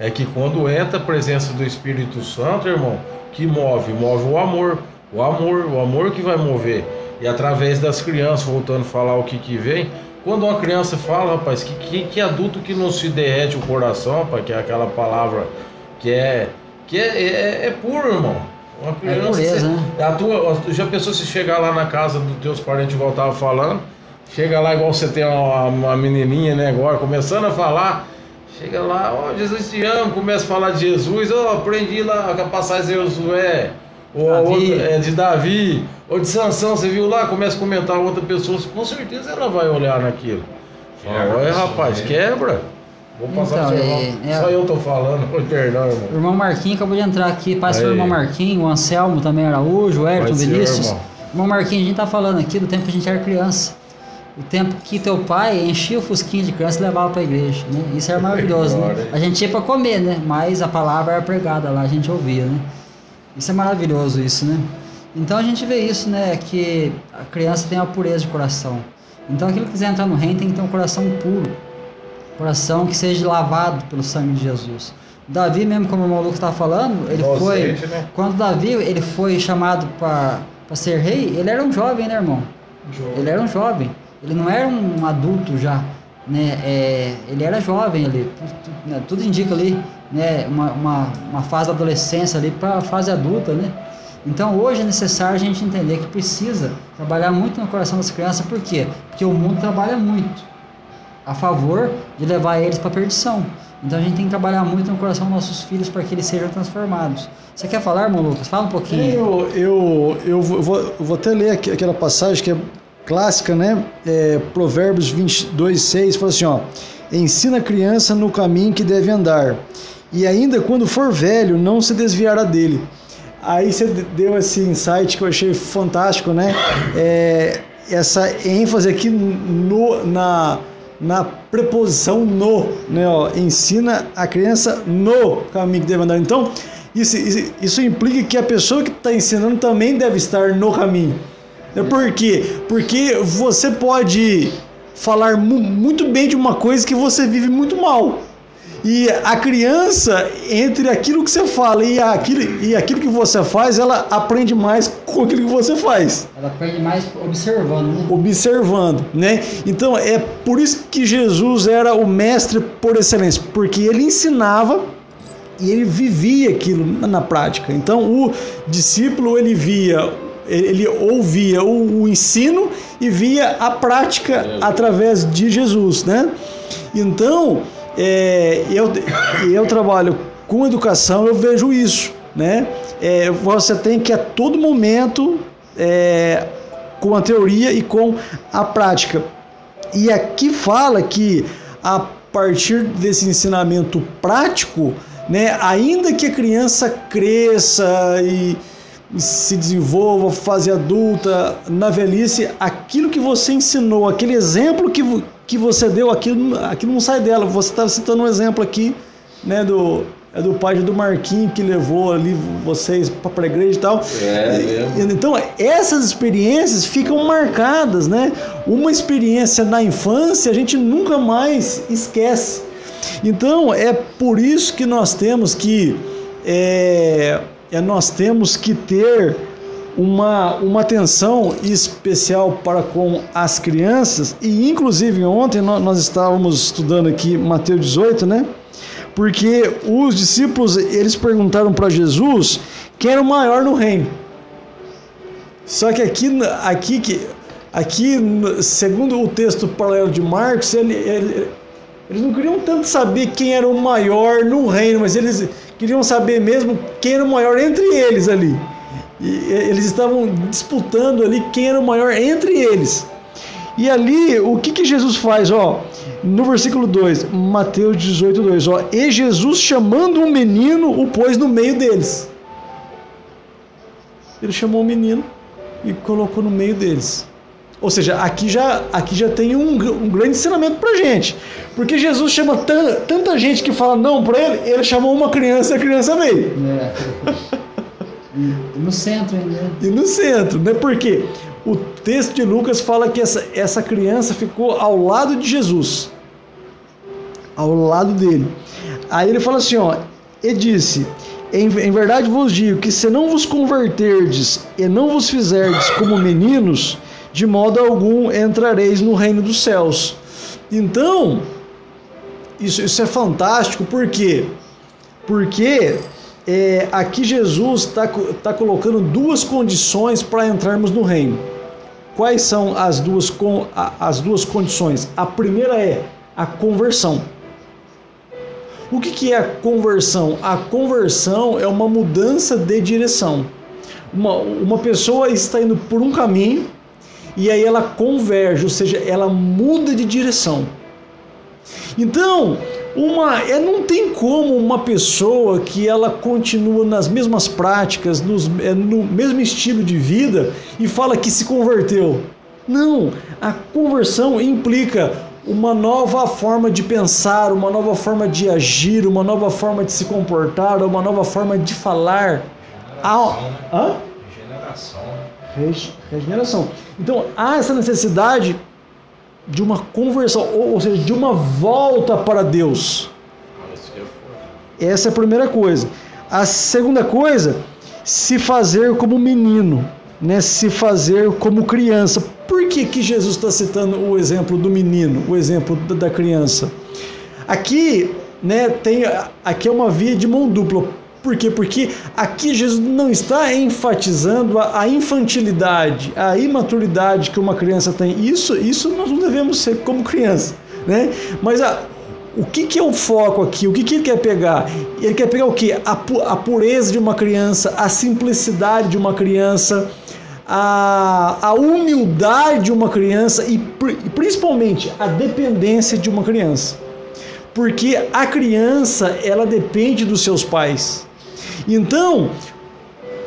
é que quando entra a presença do Espírito Santo, irmão, que move o amor. O amor que vai mover. E através das crianças, voltando a falar o que vem, quando uma criança fala, rapaz, que adulto que não se derrete o coração, rapaz, que é aquela palavra que é puro, irmão. Uma criança, pureza, né? Já pensou se chegar lá na casa dos teus parentes, igual eu tava falando, chega lá igual você tem uma menininha, né, agora, começando a falar, chega lá, Jesus te ama, começa a falar de Jesus, aprendi lá a passagem de Josué, de Davi, ou de Sansão, você viu lá, começa a comentar outra pessoa, com certeza ela vai olhar naquilo. Fala, olha rapaz, quebra. Vou passar pro seu irmão. Só eu tô falando, perdão, irmão. O irmão Marquinhos acabou de entrar aqui, paz pro irmão Marquinhos, o Anselmo também Araújo, o Ayrton Vinícius. Irmão Marquinhos, a gente tá falando aqui do tempo que a gente era criança. O tempo que teu pai enchia o fusquinho de criança e levava pra igreja, né? Isso era maravilhoso, né? A gente ia pra comer, né? Mas a palavra era pregada lá, a gente ouvia, né? Isso é maravilhoso, isso, né? Então a gente vê isso, né? Que a criança tem uma pureza de coração. Então aquele que quiser entrar no reino tem que ter um coração puro. Coração que seja lavado pelo sangue de Jesus. Davi mesmo, como o irmão Lucas estava falando, ele foi... Né? Quando Davi ele foi chamado para ser rei, ele era um jovem, né, irmão? Ele era um jovem. Ele não era um adulto já, né? Ele era jovem ali. Tudo indica ali, né? Uma fase da adolescência ali para a fase adulta, né? Então hoje é necessário a gente entender que precisa trabalhar muito no coração das crianças. Por quê? Porque o mundo trabalha muito a favor de levar eles para a perdição. Então a gente tem que trabalhar muito no coração dos nossos filhos para que eles sejam transformados. Você quer falar, irmão Lucas? Fala um pouquinho. Eu vou até ler aquela passagem que é clássica, né? Provérbios 22:6, fala assim, ó: ensina a criança no caminho que deve andar, e ainda quando for velho não se desviará dele. Aí você deu esse insight que eu achei fantástico, né? Essa ênfase aqui na preposição no, né? Ó, ensina a criança no caminho que deve andar. Então, isso implica que a pessoa que está ensinando também deve estar no caminho. Por quê? Porque você pode falar muito bem de uma coisa que você vive muito mal. E a criança, entre aquilo que você fala e aquilo que você faz, ela aprende mais com aquilo que você faz. Ela aprende mais observando, né? Observando, né? Então é por isso que Jesus era o mestre por excelência, porque ele ensinava e ele vivia aquilo na prática. Então o discípulo ele ouvia o ensino e via a prática através de Jesus, né? Então eu trabalho com educação, eu vejo isso, né? Você tem que a todo momento com a teoria e com a prática. E aqui fala que a partir desse ensinamento prático, né, ainda que a criança cresça e se desenvolva, fase adulta, na velhice, aquilo que você ensinou, aquele exemplo que você deu, aquilo não sai dela. Você está citando um exemplo aqui, né, do pai do Marquinhos, que levou ali vocês para a igreja e tal. Então, essas experiências ficam marcadas, né? Uma experiência na infância a gente nunca mais esquece. Então, é por isso que nós temos que ter uma atenção especial para com as crianças. E inclusive ontem nós estávamos estudando aqui Mateus 18, né? Porque os discípulos, eles perguntaram para Jesus quem era o maior no reino. Só que aqui segundo o texto paralelo de Marcos, eles não queriam tanto saber quem era o maior no reino, mas eles queriam saber mesmo quem era o maior entre eles ali. E eles estavam disputando ali quem era o maior entre eles. E ali, o que Jesus faz? Ó, no versículo 2, Mateus 18, 2. Ó, e Jesus, chamando um menino, o pôs no meio deles. Ele chamou um menino e colocou no meio deles. Ou seja, aqui já tem um grande ensinamento pra gente. Porque Jesus chama tanta gente que fala não pra ele, ele chamou uma criança e a criança veio. E no centro ainda. E no centro, né? Porque o texto de Lucas fala que essa criança ficou ao lado de Jesus. Ao lado dele. Aí ele fala assim, ó, e disse: em verdade vos digo que se não vos converterdes e não vos fizerdes como meninos, de modo algum entrareis no reino dos céus. Então, isso é fantástico, por quê? Porque aqui Jesus está colocando duas condições para entrarmos no reino. Quais são as duas condições? A primeira é a conversão. O que é a conversão? A conversão é uma mudança de direção. Uma pessoa está indo por um caminho e aí ela converge, ou seja, ela muda de direção. Então, não tem como uma pessoa que ela continua nas mesmas práticas, no mesmo estilo de vida e fala que se converteu. Não, a conversão implica uma nova forma de pensar, uma nova forma de agir, uma nova forma de se comportar, uma nova forma de falar. Regeneração. Então, há essa necessidade de uma conversão, ou seja, de uma volta para Deus. Essa é a primeira coisa. A segunda coisa, se fazer como menino, né? Se fazer como criança. Por que Jesus está citando o exemplo do menino, o exemplo da criança? Aqui, né, aqui é uma via de mão dupla. Por quê? Porque aqui Jesus não está enfatizando a infantilidade, a imaturidade que uma criança tem. Isso nós não devemos ser como criança, né? Mas o que é o foco aqui? O que ele quer pegar? Ele quer pegar o quê? A pureza de uma criança, a simplicidade de uma criança, a humildade de uma criança e principalmente a dependência de uma criança. Porque a criança, ela depende dos seus pais. Então,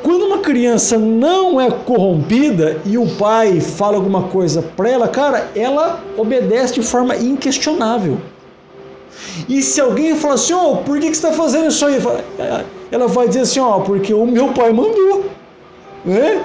Quando uma criança não é corrompida e o pai fala alguma coisa para ela, cara, ela obedece de forma inquestionável. E se alguém falar assim, ó, por que você está fazendo isso aí? Ela vai dizer assim, ó, porque o meu pai mandou. Né?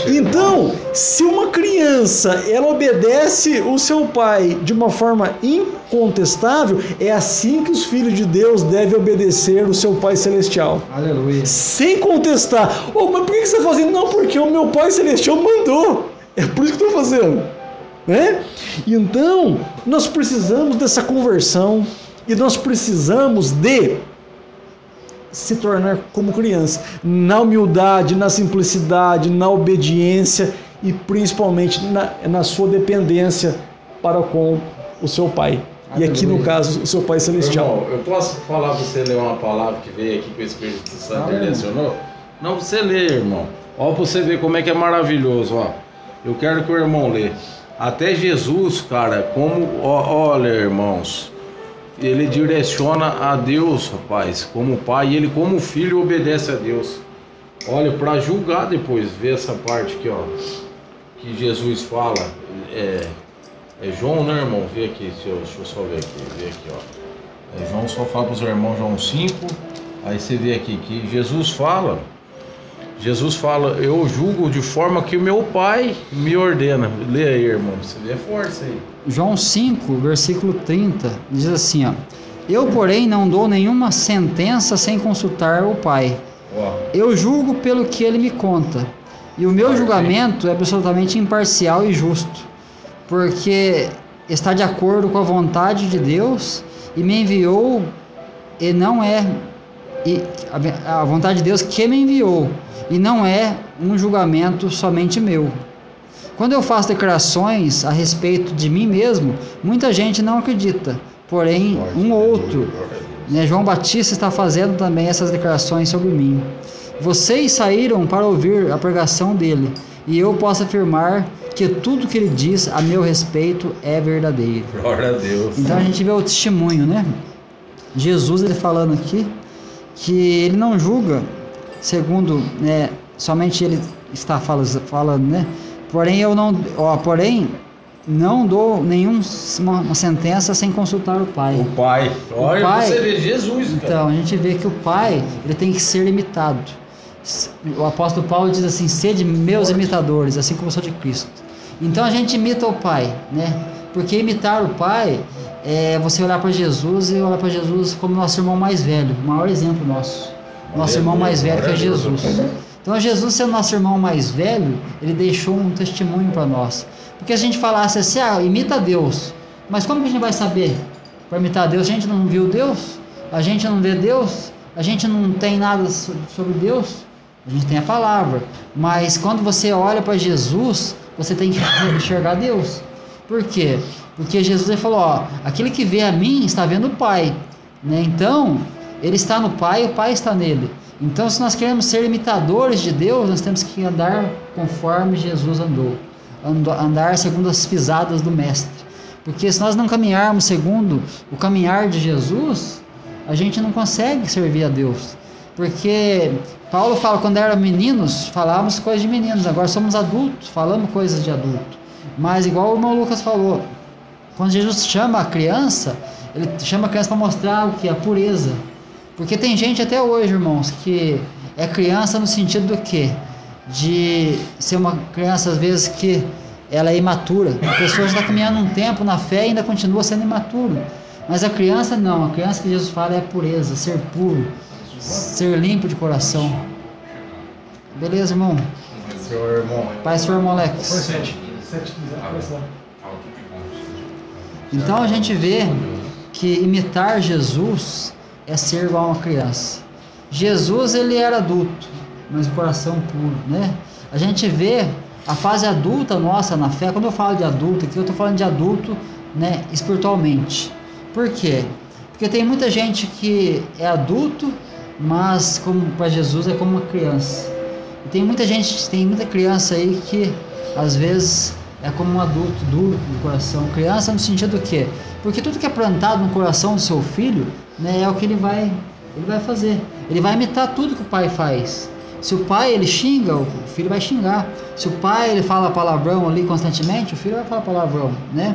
Então, se uma criança ela obedece o seu pai de uma forma incontestável, é assim que os filhos de Deus devem obedecer o seu Pai Celestial. Aleluia. Sem contestar. Oh, mas por que você está fazendo? Não, porque o meu Pai Celestial mandou. É por isso que estou fazendo. Né? Então, nós precisamos dessa conversão e nós precisamos de se tornar como criança, na humildade, na simplicidade, na obediência e principalmente na sua dependência para com o seu Pai. E aqui no caso, o seu Pai Celestial. Irmão, eu posso falar para você ler uma palavra que veio aqui que o Espírito Santo direcionou? Não, você lê, irmão. Ó, para você ver como é que é maravilhoso, ó. Eu quero que o irmão lê. Até Jesus, cara, como, olha, irmãos, ele direciona a Deus, rapaz, como pai, e ele como filho obedece a Deus. Olha, para julgar depois, ver essa parte aqui, ó, que Jesus fala, é João, né, irmão? Vê aqui, deixa eu só ver aqui, ó. João só fala para os irmãos, João 5, aí você vê aqui que Jesus fala, eu julgo de forma que o meu pai me ordena. Lê aí, irmão, você vê força aí. João 5, versículo 30, diz assim, ó: eu, porém, não dou nenhuma sentença sem consultar o Pai. Eu julgo pelo que ele me conta, e o meu julgamento é absolutamente imparcial e justo, porque está de acordo com a vontade de Deus e me enviou, e não é a vontade de Deus que me enviou, e não é um julgamento somente meu. Quando eu faço declarações a respeito de mim mesmo, muita gente não acredita, porém um ou outro, né, João Batista está fazendo também essas declarações sobre mim. Vocês saíram para ouvir a pregação dele, e eu posso afirmar que tudo que ele diz a meu respeito é verdadeiro. Glória a Deus. Então a gente vê o testemunho, né? Jesus, ele falando aqui que ele não julga segundo, né, somente ele está falando, né? Porém não dou nenhuma sentença sem consultar o Pai. O Pai. Olha, Pai, você vê Jesus, cara. Então, a gente vê que o Pai, ele tem que ser imitado. O apóstolo Paulo diz assim: sede meus imitadores, assim como eu sou de Cristo. Então a gente imita o Pai, né? Porque imitar o Pai é você olhar para Jesus e olhar para Jesus como nosso irmão mais velho, o maior exemplo nosso. Nosso irmão mais velho, que é Jesus. Então, Jesus, sendo nosso irmão mais velho, ele deixou um testemunho para nós. Porque se a gente falasse assim, imita Deus, mas como que a gente vai saber para imitar Deus? A gente não viu Deus, a gente não vê Deus, a gente não tem nada sobre Deus, a gente tem a palavra. Mas quando você olha para Jesus, você tem que enxergar Deus. Por quê? Porque Jesus, ele falou, ó, aquele que vê a mim está vendo o Pai, né? Então, ele está no Pai e o Pai está nele. Então, se nós queremos ser imitadores de Deus, nós temos que andar conforme Jesus andou, andar segundo as pisadas do Mestre. Porque se nós não caminharmos segundo o caminhar de Jesus, a gente não consegue servir a Deus. Porque Paulo fala, quando era meninos, falávamos coisas de meninos, agora somos adultos, falamos coisas de adulto. Mas igual o irmão Lucas falou, quando Jesus chama a criança, ele chama a criança para mostrar o que? A pureza. Porque tem gente até hoje, irmãos, que é criança no sentido do quê? De ser uma criança, às vezes, que ela é imatura. A pessoa já está caminhando um tempo na fé e ainda continua sendo imaturo. Mas a criança não. A criança que Jesus fala é pureza, ser puro, ser limpo de coração. Beleza, irmão? Seu irmão. Pai, seu irmão Alex. Então a gente vê que imitar Jesus é ser igual a uma criança. Jesus, ele era adulto, mas o coração puro, né? A gente vê a fase adulta nossa na fé. Quando eu falo de adulto aqui, eu estou falando de adulto, né, espiritualmente. Por quê? Porque tem muita gente que é adulto, mas como para Jesus é como uma criança. E tem muita criança aí que às vezes é como um adulto duro no coração. Criança no sentido do quê? Porque tudo que é plantado no coração do seu filho, né, é o que ele vai fazer. Ele vai imitar tudo que o pai faz. Se o pai ele xinga, o filho vai xingar. Se o pai ele fala palavrão ali constantemente, o filho vai falar palavrão, né?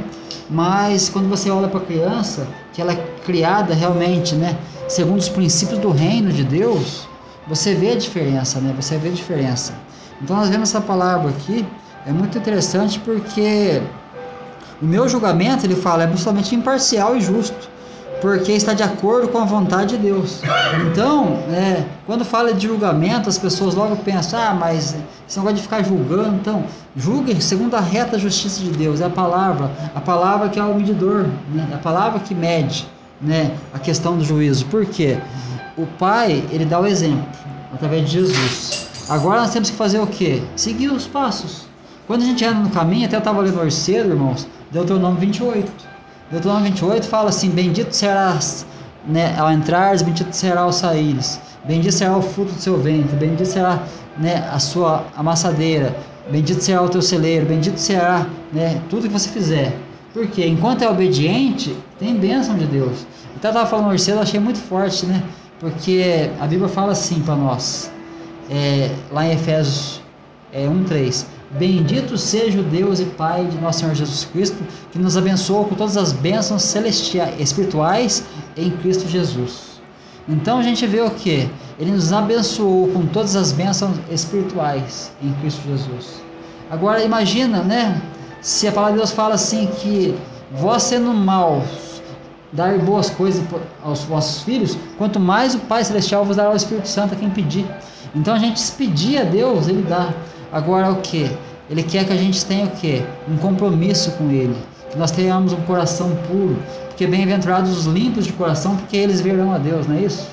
Mas quando você olha para a criança, que ela é criada realmente, né, segundo os princípios do reino de Deus, você vê a diferença, né? Você vê a diferença. Então nós vemos essa palavra aqui, é muito interessante porque o meu julgamento, ele fala, é absolutamente imparcial e justo, porque está de acordo com a vontade de Deus. Então, quando fala de julgamento, as pessoas logo pensam, mas esse negócio de ficar julgando, então, julguem segundo a reta justiça de Deus, é a palavra que é o medidor, né? É a palavra que mede, né, a questão do juízo. Por quê? O Pai, ele dá o exemplo, através de Jesus. Agora nós temos que fazer o quê? Seguir os passos. Quando a gente anda no caminho, até eu estava lendo hoje cedo, irmãos, Deuteronômio 28. Deuteronômio 28 fala assim, bendito serás, né, ao entrares, bendito será ao saíres, bendito será o fruto do seu ventre, bendito será, né, a sua amassadeira, bendito será o teu celeiro, bendito será, né, tudo que você fizer. Porque enquanto é obediente, tem bênção de Deus. Então eu estava falando hoje cedo, eu achei muito forte, né? Porque a Bíblia fala assim para nós, lá em Efésios 1:3, bendito seja o Deus e Pai de nosso Senhor Jesus Cristo, que nos abençoou com todas as bênçãos celestiais, espirituais em Cristo Jesus. Então a gente vê o que? Ele nos abençoou com todas as bênçãos espirituais em Cristo Jesus. Agora imagina, né? Se a palavra de Deus fala assim que vós sendo mal, dar boas coisas aos vossos filhos, quanto mais o Pai Celestial vos dará o Espírito Santo a quem pedir. Então a gente se pedir a Deus, Ele dá. Agora o que? Ele quer que a gente tenha o que? Um compromisso com Ele, que nós tenhamos um coração puro, porque bem-aventurados os limpos de coração, porque eles verão a Deus, não é isso?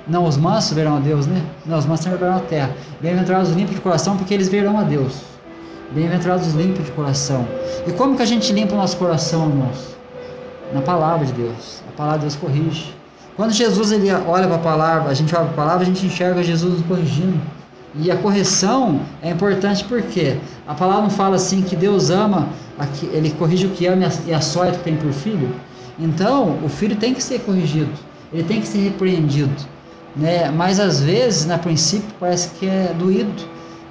Não, os mansos verão a Deus, né? Não, os mansos verão a terra. Bem-aventurados os limpos de coração, porque eles verão a Deus. Bem-aventurados os limpos de coração. E como que a gente limpa o nosso coração, irmãos? Na palavra de Deus. A palavra de Deus corrige. Quando Jesus ele olha para a palavra, a gente olha para a palavra, a gente enxerga Jesus nos corrigindo. E a correção é importante porque a palavra não fala assim que Deus ama, Ele corrige o que ama e açoita o que tem por filho. Então, o filho tem que ser corrigido, ele tem que ser repreendido, né? Mas às vezes, a princípio, parece que é doído.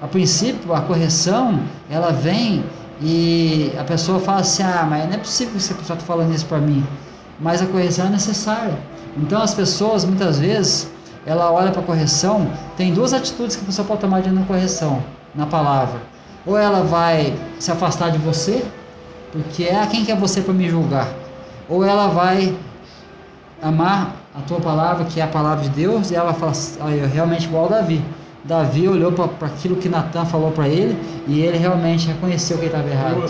A princípio, a correção, ela vem e a pessoa fala assim, mas não é possível que essa pessoa está falando isso para mim. Mas a correção é necessária. Então, as pessoas, muitas vezes, ela olha para a correção, tem duas atitudes que a pessoa pode tomar diante da correção, na palavra. Ou ela vai se afastar de você, porque quem que é você para me julgar? Ou ela vai amar a tua palavra, que é a palavra de Deus, e ela fala, realmente igual Davi. Davi olhou para aquilo que Natan falou para ele, e ele realmente reconheceu que ele estava errado.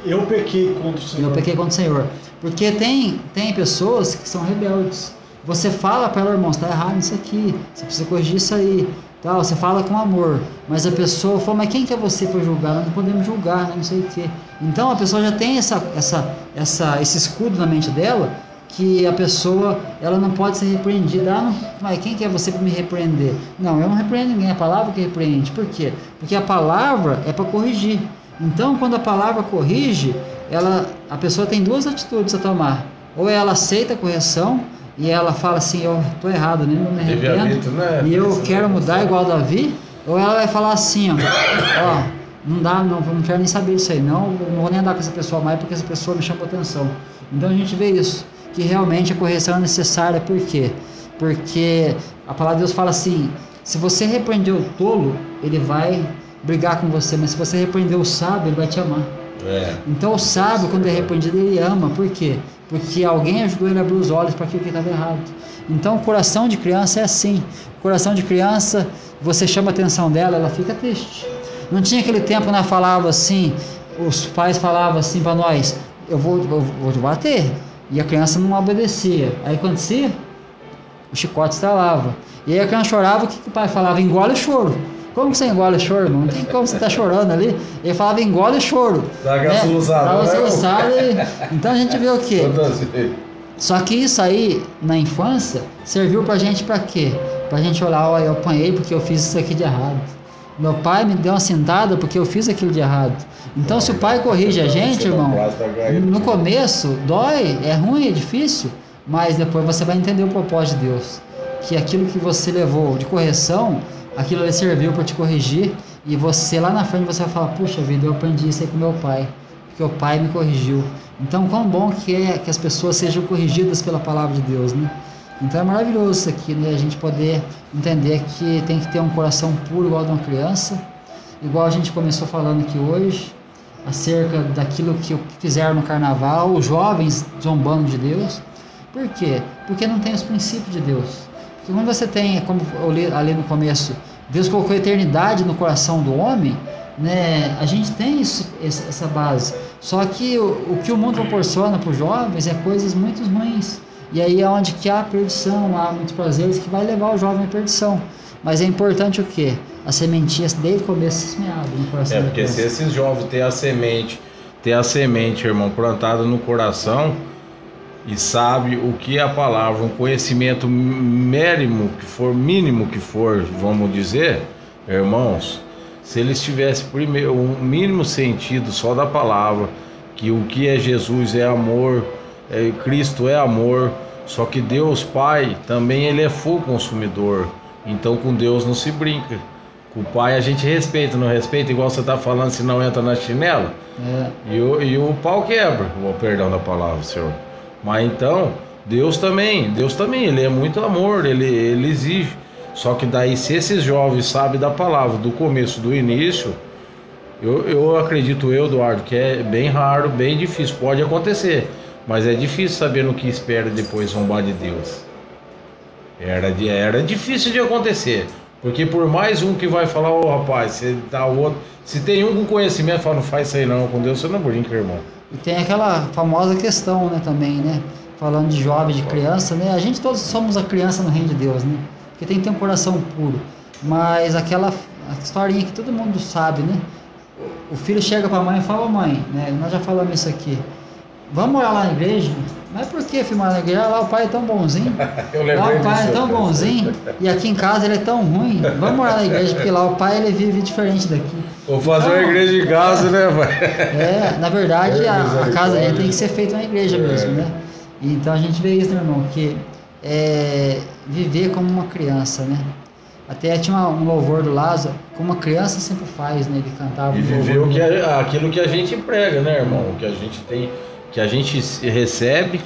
Eu pequei contra o Senhor. Eu pequei contra o Senhor. Porque tem pessoas que são rebeldes. Você fala para ela, irmão, está errado nisso aqui, você precisa corrigir isso aí, tal. Você fala com amor, mas a pessoa fala, mas quem que é você para julgar? Nós não podemos julgar, né? Não sei o quê. Então a pessoa já tem esse escudo na mente dela, que a pessoa ela não pode ser repreendida. Mas quem que é você para me repreender? Não, eu não repreendo ninguém, é a palavra que repreende. Por quê? Porque a palavra é para corrigir. Então quando a palavra corrige, a pessoa tem duas atitudes a tomar. Ou ela aceita a correção, e ela fala assim, eu estou errado, né? Eu me arrependo, e eu quero mudar igual Davi. Ou ela vai falar assim, não dá, não quero nem saber disso aí, não vou nem andar com essa pessoa mais, porque essa pessoa me chama atenção. Então a gente vê isso, que realmente a correção é necessária. Por quê? Porque a palavra de Deus fala assim, se você repreender o tolo, ele vai brigar com você, mas se você repreender o sábio, ele vai te amar. Então o sábio, quando é repreendido, ele ama. Por quê? Porque alguém ajudou ele a abrir os olhos para aquilo que estava errado. Então o coração de criança é assim. O coração de criança, você chama a atenção dela, ela fica triste. Não tinha aquele tempo, né, falava assim, os pais falavam assim para nós, eu vou te bater. E a criança não obedecia. Aí acontecia, o chicote estalava. E aí a criança chorava, o que o pai falava? Engole o choro. Como você engole o choro? Não tem como você estar chorando ali. Ele falava, engole o choro. Dá aquela soluçada. Então a gente vê o quê? Só que isso aí, na infância, serviu pra gente pra quê? Pra gente olhar, eu apanhei porque eu fiz isso aqui de errado. Meu pai me deu uma cintada porque eu fiz aquilo de errado. Então se o pai corrige a gente, irmão, no começo dói, é ruim, é difícil, mas depois você vai entender o propósito de Deus. Que aquilo que você levou de correção, aquilo ali serviu para te corrigir, e você lá na frente você vai falar, puxa vida, eu aprendi isso aí com meu pai, porque o pai me corrigiu. Então, quão bom que é que as pessoas sejam corrigidas pela palavra de Deus, né? Então é maravilhoso isso aqui, né? A gente poder entender que tem que ter um coração puro igual de uma criança, igual a gente começou falando aqui hoje, acerca daquilo que fizeram no carnaval, os jovens zombando de Deus. Por quê? Porque não tem os princípios de Deus. Porque quando você tem, como eu li ali no começo, Deus colocou a eternidade no coração do homem, né? A gente tem essa base. Só que o que o mundo proporciona para os jovens é coisas muito ruins. E aí é onde que há perdição, há muitos prazeres que vai levar o jovem à perdição. Mas é importante o quê? A sementinha desde o começo semeada no coração. Porque se esses jovens têm a semente, irmão, plantada no coração, e sabe o que é a palavra, um conhecimento mínimo que for, vamos dizer, irmãos, se eles tivessem primeiro um mínimo sentido só da palavra, que o que é Jesus é amor, Cristo é amor, só que Deus Pai também ele é fogo consumidor, então com Deus não se brinca. Com o Pai a gente respeita, não respeita, igual você está falando, se não entra na chinela, e o pau quebra, o perdão da palavra, Senhor. Mas então, Deus também, ele é muito amor, ele exige. Só que daí, se esses jovens sabem da palavra, do começo, do início, eu acredito, Eduardo, que é bem raro, bem difícil, pode acontecer, mas é difícil saber no que espera depois zombar de Deus. Era difícil de acontecer, porque por mais um que vai falar, rapaz, se tem um com conhecimento, fala, não faz isso aí não, com Deus você não brinca, irmão. E tem aquela famosa questão, né, também, né? Falando de jovem, de criança, né? A gente todos somos a criança no reino de Deus, né? Porque tem que ter um coração puro. Mas aquela historinha que todo mundo sabe, né? O filho chega para a mãe e fala, mãe, né? Nós já falamos isso aqui. Vamos morar lá na igreja? Mas por que, filho, morar na igreja? Lá o pai é tão bonzinho. Lá o pai é tão bonzinho. E aqui em casa ele é tão ruim. Vamos morar na igreja, porque lá o pai ele vive diferente daqui. Vou fazer uma igreja em casa, né, pai? Na verdade, a casa tem que ser feita uma igreja mesmo, né? Então a gente vê isso, meu irmão, que viver como uma criança, né? Até tinha um louvor do Lázaro, como uma criança sempre faz, né? Ele cantava. E viver aquilo que a gente prega, né, irmão? Que a gente tem, que a gente recebe,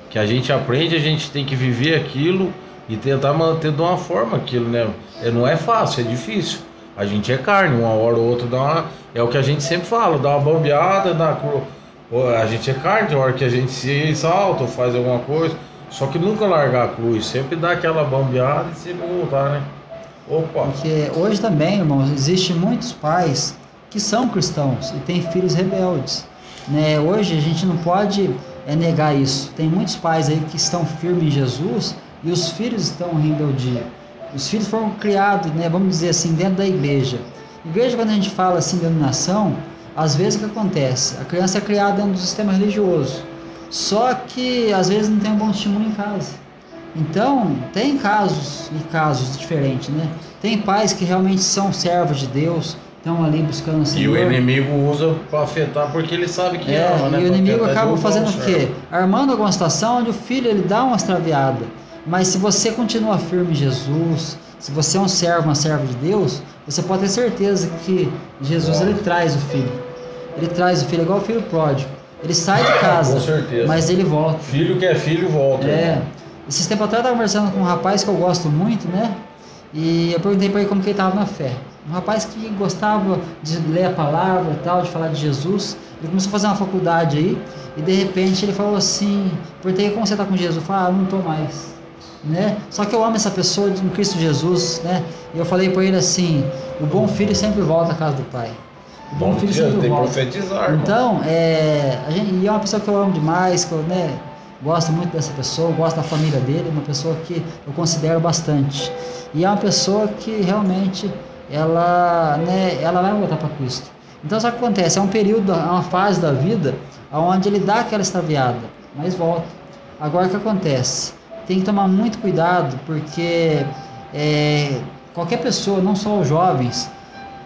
que a gente aprende, a gente tem que viver aquilo e tentar manter de uma forma aquilo, né? Não é fácil, é difícil. A gente é carne, uma hora ou outra é o que a gente sempre fala, dá uma bambeada, a gente é carne, tem hora que a gente se exalta ou faz alguma coisa, só que nunca largar a cruz, sempre dá aquela bambeada e sempre voltar, né? Opa! Porque hoje também, irmãos, existem muitos pais que são cristãos e têm filhos rebeldes, né? Hoje a gente não pode negar isso. Tem muitos pais aí que estão firmes em Jesus e os filhos estão em rebeldia. Os filhos foram criados, né, vamos dizer assim, dentro da igreja. Igreja, quando a gente fala assim, denominação, às vezes o que acontece? A criança é criada dentro do sistema religioso, só que às vezes não tem um bom testemunho em casa. Então, tem casos e casos diferentes, né? Tem pais que realmente são servos de Deus, estão ali buscando o Senhor. E o inimigo usa para afetar porque ele sabe que ama, né? E o inimigo acaba fazendo o quê? Armando alguma situação onde o filho ele dá uma extraviada. Mas se você continua firme em Jesus, se você é um servo, uma serva de Deus, você pode ter certeza que Jesus ele traz o filho. Ele traz o filho, igual o filho pródigo. Ele sai de casa, mas ele volta. Filho que é filho volta. Esses tempos atrás eu estava conversando com um rapaz que eu gosto muito, né? E eu perguntei para ele como que ele estava na fé. Um rapaz que gostava de ler a palavra e tal, de falar de Jesus. Ele começou a fazer uma faculdade aí e de repente ele falou assim, perguntei como você está com Jesus? Eu falei, não estou mais. Né? Só que eu amo essa pessoa em Cristo Jesus, né? E eu falei para ele assim, o bom filho sempre volta à casa do pai. O bom filho sempre volta. Profetizar, então, e é uma pessoa que eu amo demais, que eu, né, gosto muito dessa pessoa, gosto da família dele, uma pessoa que eu considero bastante. E é uma pessoa que realmente ela vai voltar para Cristo. Então, sabe o que acontece? É um período, é uma fase da vida onde ele dá aquela extraviada, mas volta. Agora o que acontece? Tem que tomar muito cuidado, porque qualquer pessoa, não só os jovens,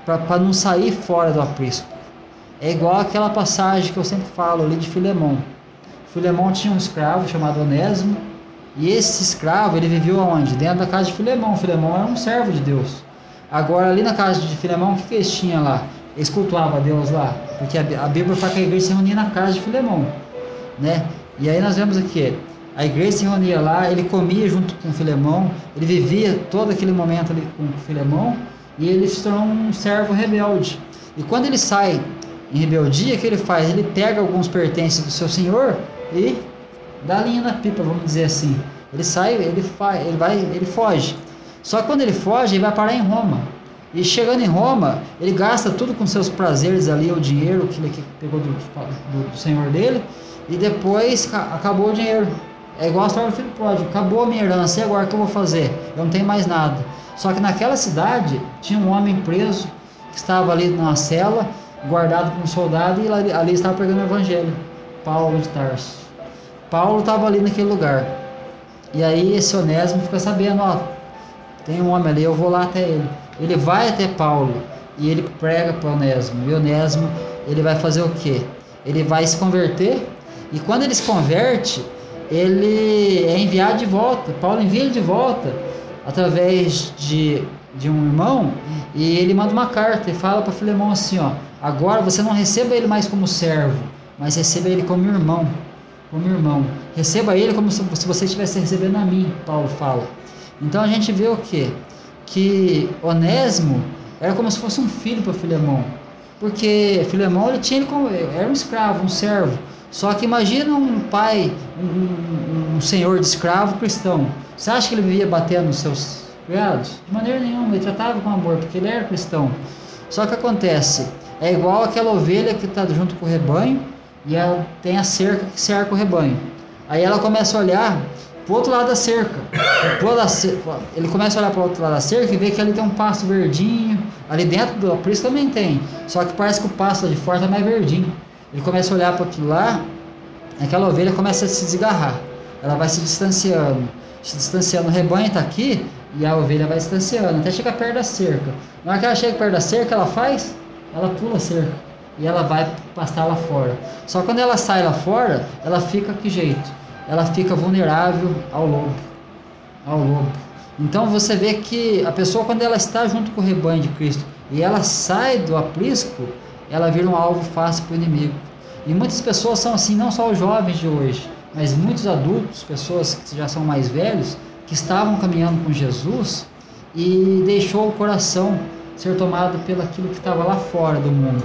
para não sair fora do aprisco. É igual aquela passagem que eu sempre falo ali de Filemão. Filemão tinha um escravo chamado Onésimo, e esse escravo ele viveu aonde? Dentro da casa de Filemão. Filemão era um servo de Deus. Agora, ali na casa de Filemão, o que eles tinham lá? Eles cultuavam a Deus lá, porque a Bíblia fala que a igreja se reunia na casa de Filemão, né? E aí nós vemos aqui, a igreja se reunia lá, ele comia junto com Filemão, ele vivia todo aquele momento ali com Filemão, e ele se tornou um servo rebelde. E quando ele sai em rebeldia, o que ele faz? Ele pega alguns pertences do seu senhor e dá linha na pipa, vamos dizer assim. Ele sai, ele foge. Só que quando ele foge, ele vai parar em Roma. E chegando em Roma, ele gasta tudo com seus prazeres ali, o dinheiro que ele pegou do senhor dele, e depois acabou o dinheiro. É igual a história do filho pródigo, acabou a minha herança, e agora o que eu vou fazer? Eu não tenho mais nada. Só que naquela cidade tinha um homem preso, que estava ali numa cela, guardado por um soldado, e ali estava pregando o evangelho, Paulo de Tarso. Paulo estava ali naquele lugar. E aí esse Onésimo fica sabendo, ó, tem um homem ali, eu vou lá até ele. Ele vai até Paulo e ele prega para Onésimo. E Onésimo, ele vai fazer o quê? Ele vai se converter, e quando ele se converte, ele é enviado de volta. Paulo envia ele de volta através de um irmão, e ele manda uma carta e fala para Filemão assim, ó, agora você não receba ele mais como servo, mas receba ele como irmão. Como irmão. Receba ele como se você estivesse recebendo a mim, Paulo fala. Então a gente vê o quê? Que Onésimo era como se fosse um filho para Filemão, porque Filemão era um escravo, um servo. Só que imagina um pai, um senhor de escravo cristão. Você acha que ele vivia batendo nos seus criados? De maneira nenhuma, ele tratava com amor, porque ele era cristão. Só que acontece, é igual aquela ovelha que está junto com o rebanho, e ela tem a cerca que cerca o rebanho. Aí ela começa a olhar para o outro lado da cerca. Ele começa a olhar para o outro lado da cerca e vê que ali tem um pasto verdinho. Ali dentro do aprisco também tem. Só que parece que o pasto lá de fora está mais verdinho. Ele começa a olhar para aquilo lá, aquela ovelha começa a se desgarrar. Ela vai se distanciando. O rebanho está aqui e a ovelha vai se distanciando até chegar perto da cerca. Na hora que ela chega perto da cerca, ela pula a cerca. E ela vai pastar lá fora. Só que quando ela sai lá fora, ela fica que jeito? Ela fica vulnerável ao lobo. Então você vê que a pessoa, quando ela está junto com o rebanho de Cristo e ela sai do aprisco, ela vira um alvo fácil para o inimigo. E muitas pessoas são assim, não só os jovens de hoje, mas muitos adultos, pessoas que já são mais velhos, que estavam caminhando com Jesus e deixou o coração ser tomado pelo aquilo que estava lá fora do mundo.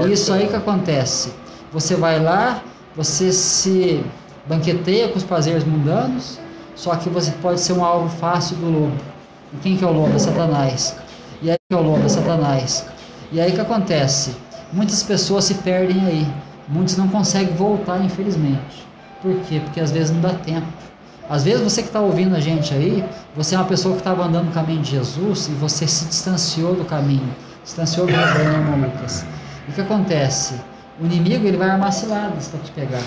E isso aí que acontece. Você vai lá, você se banqueteia com os prazeres mundanos, só que você pode ser um alvo fácil do lobo. E quem que é o lobo? É Satanás. E aí que é o lobo? É Satanás. E aí que acontece? Muitas pessoas se perdem aí. Muitos não conseguem voltar, infelizmente. Por quê? Porque às vezes não dá tempo. Às vezes você que está ouvindo a gente aí, você é uma pessoa que estava andando no caminho de Jesus e você se distanciou do caminho, distanciou do rebanho, irmão Lucas. E o que acontece? O inimigo, ele vai armar ciladas para te pegar.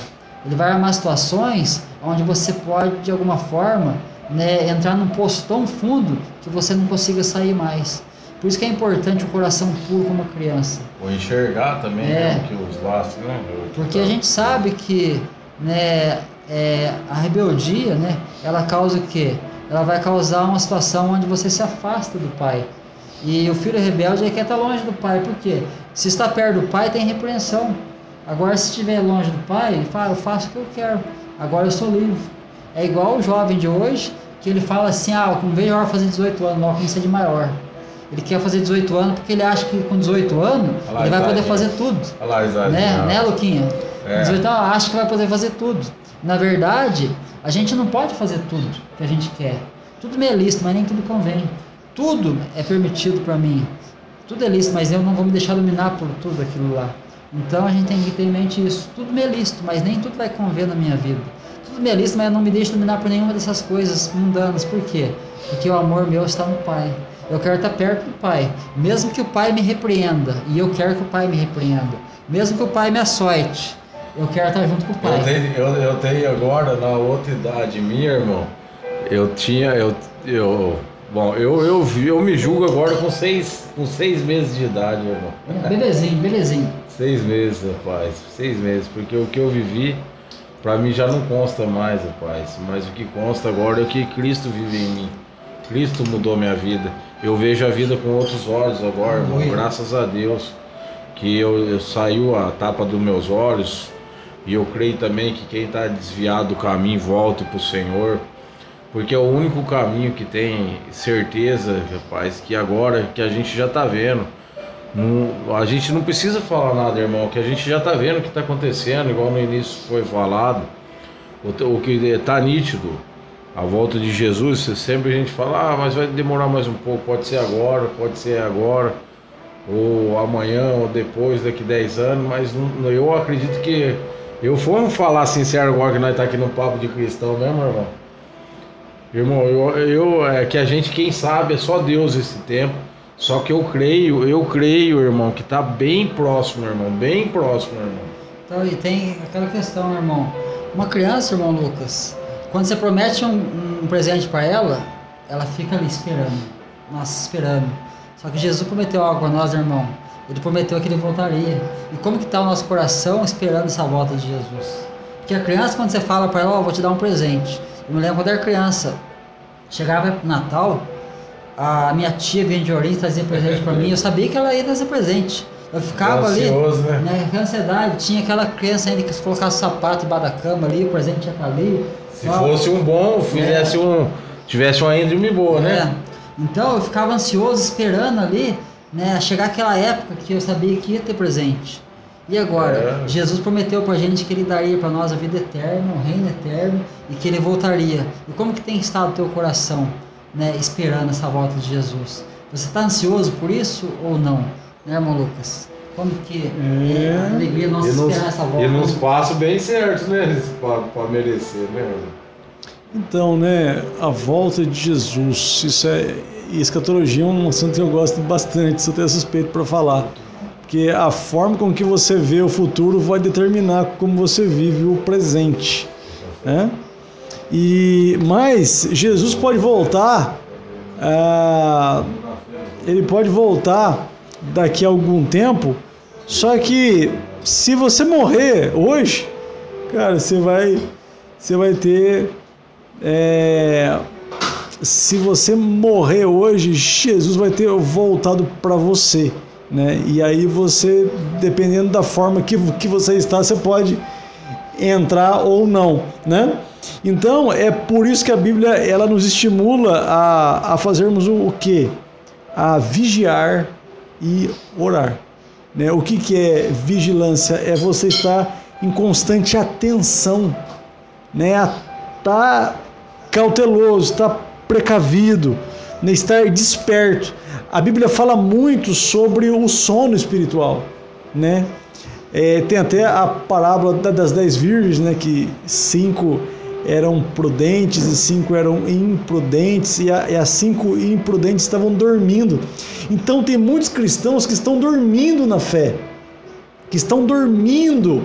Ele vai armar situações onde você pode, de alguma forma, né, entrar num poço tão fundo que você não consiga sair mais. Por isso que é importante o coração puro como uma criança. Ou enxergar também, que os laços, né? Porque a gente sabe que, né, a rebeldia, né, ela causa o quê? Ela vai causar uma situação onde você se afasta do pai. E o filho rebelde ele quer estar longe do pai. Por quê? Se está perto do pai, tem repreensão. Agora, se estiver longe do pai, ele fala, eu faço o que eu quero. Agora eu sou livre. É igual o jovem de hoje, que ele fala assim, não vejo a hora de fazer 18 anos, não, quem ser de maior. Ele quer fazer 18 anos porque ele acha que com 18 anos ele vai poder fazer tudo. Né, Luquinha? 18 anos, acha que vai poder fazer tudo. Na verdade, a gente não pode fazer tudo que a gente quer. Tudo me é lícito, mas nem tudo convém. Tudo é permitido para mim. Tudo é lícito, mas eu não vou me deixar dominar por tudo aquilo lá. Então a gente tem que ter em mente isso. Tudo me é lícito, mas nem tudo vai conver na minha vida. Tudo me é lícito, mas eu não me deixo dominar por nenhuma dessas coisas mundanas. Por quê? Porque o amor meu está no Pai. Eu quero estar perto do Pai. Mesmo que o Pai me repreenda, e eu quero que o Pai me repreenda. Mesmo que o Pai me açoite, eu quero estar junto com o Pai. Eu tenho agora, na outra idade minha, irmão, eu me julgo agora com seis meses de idade, irmão. Belezinho. 6 meses, rapaz. 6 meses, porque o que eu vivi, pra mim já não consta mais, rapaz. Mas o que consta agora é o que Cristo vive em mim. Cristo mudou minha vida. Eu vejo a vida com outros olhos agora, irmão. Graças a Deus que eu saiu a tapa dos meus olhos. E eu creio também que quem está desviado do caminho volte para o Senhor. Porque é o único caminho que tem certeza, rapaz, que agora que a gente já está vendo. A gente não precisa falar nada, irmão, que a gente já está vendo o que está acontecendo, igual no início foi falado. O que está nítido, a volta de Jesus, sempre a gente fala, mas vai demorar mais um pouco, pode ser agora, ou amanhã, ou depois, daqui 10 anos, mas não, eu acredito que, vamos falar sincero agora que nós estamos aqui no Papo de Cristão mesmo, irmão? Irmão, é que a gente, quem sabe, é só Deus esse tempo. Só que eu creio, irmão, que está bem próximo, irmão, bem próximo, irmão. Então, e tem aquela questão, irmão. Uma criança, irmão Lucas, quando você promete um presente para ela, ela fica ali esperando. Nossa, esperando. Só que Jesus prometeu algo para nós, irmão. Ele prometeu que ele voltaria. E como que está o nosso coração esperando essa volta de Jesus? Porque a criança, quando você fala para ela, vou te dar um presente. Eu me lembro quando era criança, chegava pro Natal, a minha tia vinha de Ourinhos trazer presente para mim, eu sabia que ela ia trazer presente. Eu ficava ansioso, ali, né? Com ansiedade, tinha aquela criança ainda que se colocasse o sapato debaixo da cama ali, o presente ia estar ali. Se fosse um bom, tivesse uma índole boa, né? Então eu ficava ansioso, esperando ali, né? Chegar aquela época que eu sabia que ia ter presente. E agora, Jesus prometeu pra gente que ele daria para nós a vida eterna, o reino eterno, e que ele voltaria. E como que tem estado o teu coração, né, esperando essa volta de Jesus? Você está ansioso por isso ou não? Né, irmão Lucas? Como que é a alegria nossa esperar essa volta? E nos passos bem certos, né? Para merecer, né? Então, né, a volta de Jesus, escatologia é um assunto que eu gosto bastante, só tenho suspeito para falar. Porque a forma com que você vê o futuro vai determinar como você vive o presente, né? Mas Jesus pode voltar, ele pode voltar daqui a algum tempo, só que se você morrer hoje, cara, você vai ter, se você morrer hoje, Jesus vai ter voltado para você, né? E aí você, dependendo da forma que você está, você pode entrar ou não, né? Então é por isso que a Bíblia ela nos estimula a fazermos o quê? A vigiar e orar, né? O que é vigilância? É você estar em constante atenção, né? Estar cauteloso, estar precavido, né? Estar desperto. A Bíblia fala muito sobre o sono espiritual, né? Tem até a parábola das 10 virgens, né? Que 5 eram prudentes e 5 eram imprudentes, e as 5 imprudentes estavam dormindo. Então tem muitos cristãos que estão dormindo na fé, que estão dormindo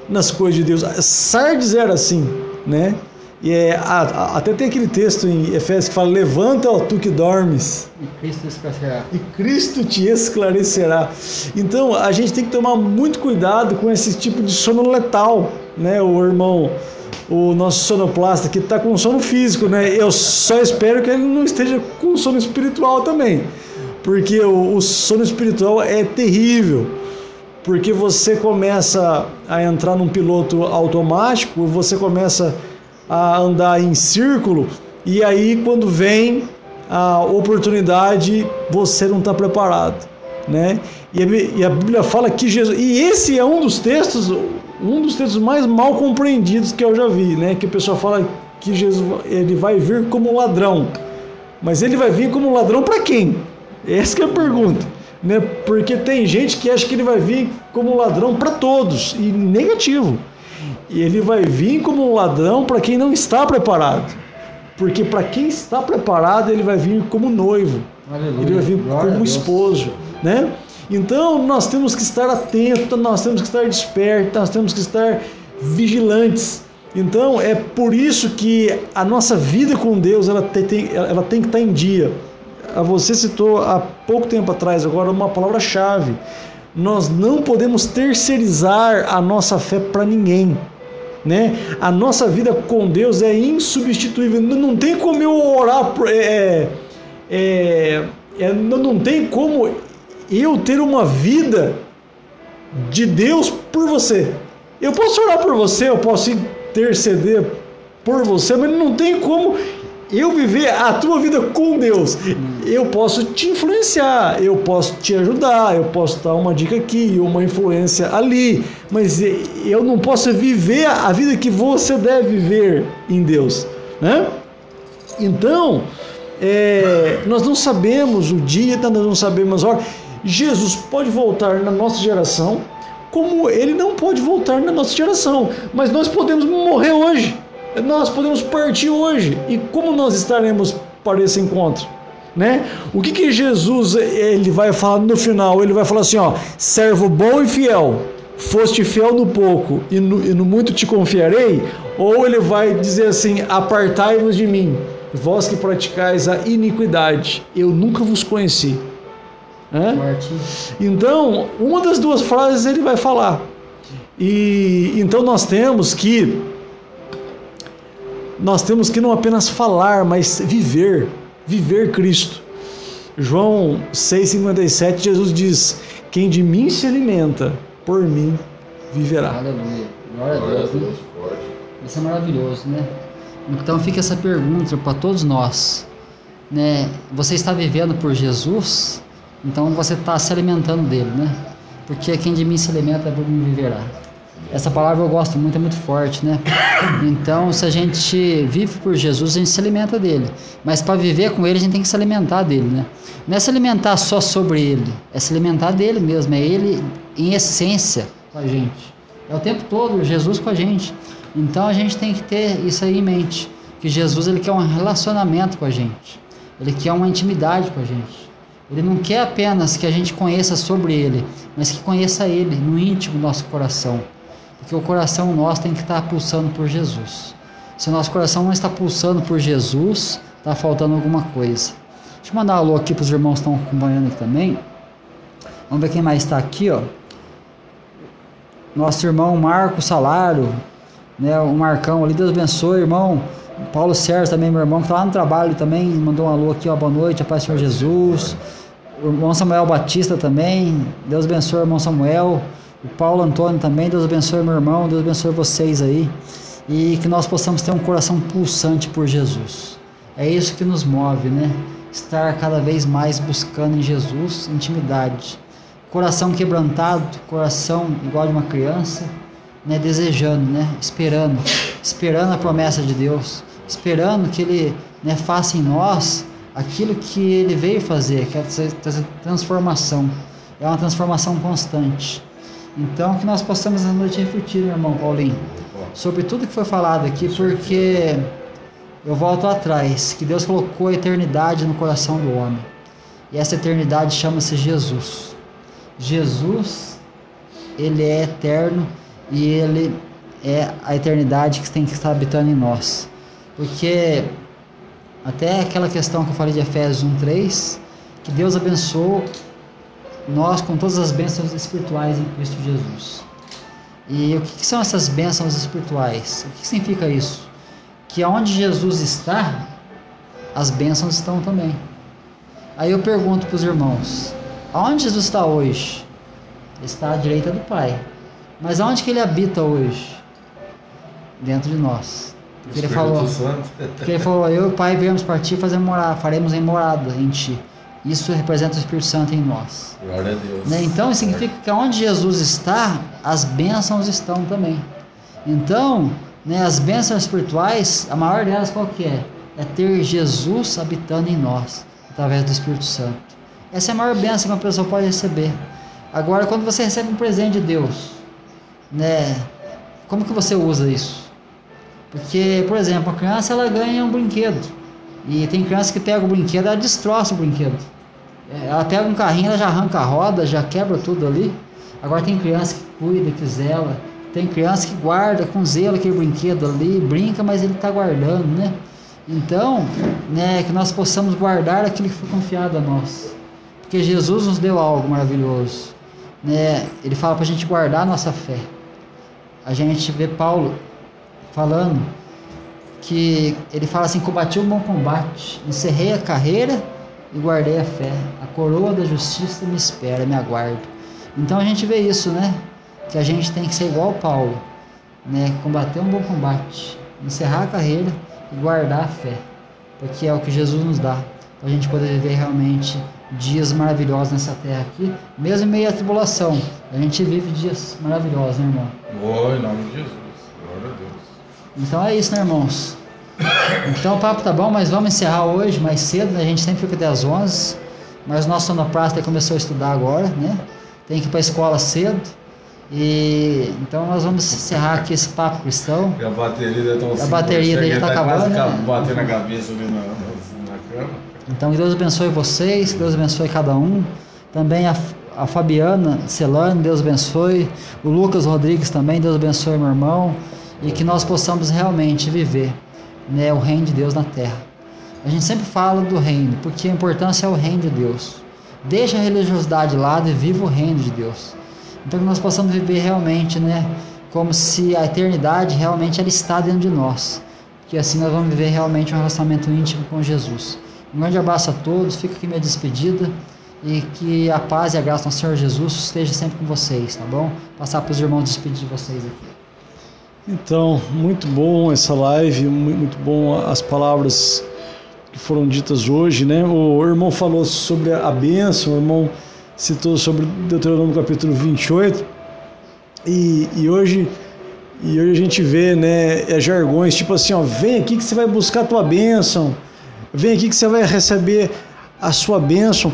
nas coisas de Deus. Sardes era assim, né? E até tem aquele texto em Efésios que fala: levanta, ó tu que dormes, e Cristo te esclarecerá. Então a gente tem que tomar muito cuidado com esse tipo de sono letal, né? O nosso sonoplasta que está com sono físico, né? Eu só espero que ele não esteja com sono espiritual também, porque o sono espiritual é terrível, porque você começa a entrar num piloto automático, você começa a andar em círculo, e aí quando vem a oportunidade você não está preparado, né? E a Bíblia fala que Jesus, e esse é um dos textos mais mal compreendidos que eu já vi, né? Que a pessoa fala que Jesus ele vai vir como ladrão, mas ele vai vir como ladrão para quem? Essa que é a pergunta, né? Porque tem gente que acha que ele vai vir como ladrão para todos, e negativo. E ele vai vir como um ladrão para quem não está preparado. Porque para quem está preparado, ele vai vir como noivo. Aleluia. Ele vai vir como esposo, né? Então nós temos que estar atentos, nós temos que estar despertos, nós temos que estar vigilantes. Então é por isso que a nossa vida com Deus ela tem que estar em dia. Você citou há pouco tempo atrás agora uma palavra-chave. Nós não podemos terceirizar a nossa fé para ninguém, né? A nossa vida com Deus é insubstituível. Não tem como eu orar não tem como eu ter uma vida de Deus por você. Eu posso orar por você, eu posso interceder por você, mas não tem como eu viver a tua vida com Deus. Eu posso te influenciar, eu posso te ajudar, eu posso dar uma dica aqui, uma influência ali, mas eu não posso viver a vida que você deve viver em Deus, né? Então, nós não sabemos o dia, nós não sabemos a hora. Jesus pode voltar na nossa geração, como ele não pode voltar na nossa geração, mas nós podemos morrer hoje. Nós podemos partir hoje. E como nós estaremos para esse encontro? Né? O que Jesus ele vai falar no final? Ele vai falar assim, ó, servo bom e fiel, foste fiel no pouco e no muito te confiarei? Ou ele vai dizer assim, apartai-vos de mim, vós que praticais a iniquidade, eu nunca vos conheci. Então, uma das duas frases ele vai falar. E então nós temos que não apenas falar, mas viver Cristo. João 6,57, Jesus diz, quem de mim se alimenta, por mim viverá. Aleluia, glória a Deus, né? Isso é maravilhoso, né? Então fica essa pergunta para todos nós, né? Você está vivendo por Jesus, então você está se alimentando dele, né? Porque quem de mim se alimenta, por mim viverá. Essa palavra eu gosto muito, é muito forte, né? Então, se a gente vive por Jesus, a gente se alimenta dele. Mas para viver com ele, a gente tem que se alimentar dele, né? Não é se alimentar só sobre ele, é se alimentar dele mesmo, é ele em essência com a gente. É o tempo todo Jesus com a gente. Então, a gente tem que ter isso aí em mente, que Jesus ele quer um relacionamento com a gente. Ele quer uma intimidade com a gente. Ele não quer apenas que a gente conheça sobre ele, mas que conheça ele no íntimo do nosso coração. Porque o coração nosso tem que estar pulsando por Jesus. Se o nosso coração não está pulsando por Jesus, está faltando alguma coisa. Deixa eu mandar um alô aqui para os irmãos que estão acompanhando aqui também. Vamos ver quem mais está aqui, ó. Nosso irmão Marco Salário, né? O Marcão ali, Deus abençoe, irmão. Paulo Sérgio também, meu irmão, que está lá no trabalho também, mandou um alô aqui, ó, boa noite, a paz do Senhor Jesus. O irmão Samuel Batista também, Deus abençoe, irmão Samuel. O Paulo Antônio também, Deus abençoe meu irmão, Deus abençoe vocês aí, e que nós possamos ter um coração pulsante por Jesus. É isso que nos move, né? Estar cada vez mais buscando em Jesus intimidade. Coração quebrantado, coração igual de uma criança, né? Desejando, né? Esperando a promessa de Deus, esperando que Ele, né, faça em nós aquilo que Ele veio fazer, que é essa transformação. É uma transformação constante. Então, que nós possamos essa noite refletir, meu irmão Paulinho, sobre tudo que foi falado aqui, porque eu volto atrás, que Deus colocou a eternidade no coração do homem, e essa eternidade chama-se Jesus. Jesus, ele é eterno, e ele é a eternidade que tem que estar habitando em nós, porque até aquela questão que eu falei de Efésios 1:3, que Deus abençoou nós com todas as bênçãos espirituais em Cristo Jesus. E o que são essas bênçãos espirituais? O que significa isso? Que onde Jesus está, as bênçãos estão também. Aí eu pergunto para os irmãos, aonde Jesus está hoje? Ele está à direita do Pai. Mas aonde que ele habita hoje? Dentro de nós. Porque ele falou, eu e o Pai viemos para ti fazer morada, faremos em morada em ti. Isso representa o Espírito Santo em nós. Glória a Deus. Né? Então, isso significa que onde Jesus está, as bênçãos estão também. Então, né, as bênçãos espirituais, a maior delas qual que é? É ter Jesus habitando em nós, através do Espírito Santo. Essa é a maior bênção que uma pessoa pode receber. Agora, quando você recebe um presente de Deus, né, como que você usa isso? Porque, por exemplo, a criança ela ganha um brinquedo. E tem criança que pega o brinquedo, ela destroça o brinquedo. Ela pega um carrinho, ela já arranca a roda, já quebra tudo ali. Agora tem criança que cuida, que zela. Tem criança que guarda com zelo aquele brinquedo ali, brinca, mas ele está guardando, né? Então, né, que nós possamos guardar aquilo que foi confiado a nós. Porque Jesus nos deu algo maravilhoso, né? Ele fala para a gente guardar a nossa fé. A gente vê Paulo falando que ele fala assim, combati o bom combate, encerrei a carreira e guardei a fé. A coroa da justiça me espera, me aguardo. Então a gente vê isso, né? Que a gente tem que ser igual Paulo, né? Combater um bom combate, encerrar a carreira e guardar a fé, porque é o que Jesus nos dá, para a gente poder viver realmente dias maravilhosos nessa terra aqui, mesmo em meio à tribulação. A gente vive dias maravilhosos, né, irmão? Boa, em nome de Jesus. Glória a Deus. Então é isso, né, irmãos? Então o papo tá bom, mas vamos encerrar hoje mais cedo, né? A gente sempre fica até às 11, mas o nosso sonoplasta começou a estudar agora, né? Tem que ir para a escola cedo. E então nós vamos encerrar aqui esse papo cristão. E a bateria dele está acabando, né? Batendo a cabeça ali na cama. Então que Deus abençoe vocês, que Deus abençoe cada um. Também a Fabiana Celane, Deus abençoe. O Lucas Rodrigues também, Deus abençoe, meu irmão. E que nós possamos realmente viver, né, o reino de Deus na terra. A gente sempre fala do reino, porque a importância é o reino de Deus. Deixa a religiosidade de lado e viva o reino de Deus. Então que nós possamos viver realmente, né, como se a eternidade realmente ela está dentro de nós, que assim nós vamos viver realmente um relacionamento íntimo com Jesus. Um grande abraço a todos, fica aqui minha despedida e que a paz e a graça do Senhor Jesus esteja sempre com vocês, tá bom? Passar para os irmãos despedir de vocês aqui. Então, muito bom essa live, muito bom as palavras que foram ditas hoje, né? O irmão falou sobre a bênção, o irmão citou sobre Deuteronômio capítulo 28 e hoje a gente vê, né, jargões tipo assim, ó, vem aqui que você vai buscar a tua bênção, vem aqui que você vai receber a sua bênção.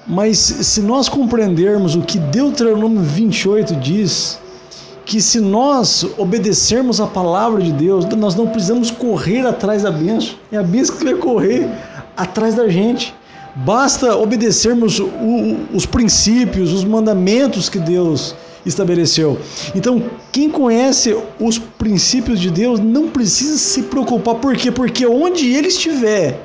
Mas se nós compreendermos o que Deuteronômio 28 diz, que se nós obedecermos a palavra de Deus, nós não precisamos correr atrás da bênção, é a bênção que vai correr atrás da gente. Basta obedecermos os princípios, os mandamentos que Deus estabeleceu. Então, quem conhece os princípios de Deus não precisa se preocupar. Por quê? Porque onde ele estiver,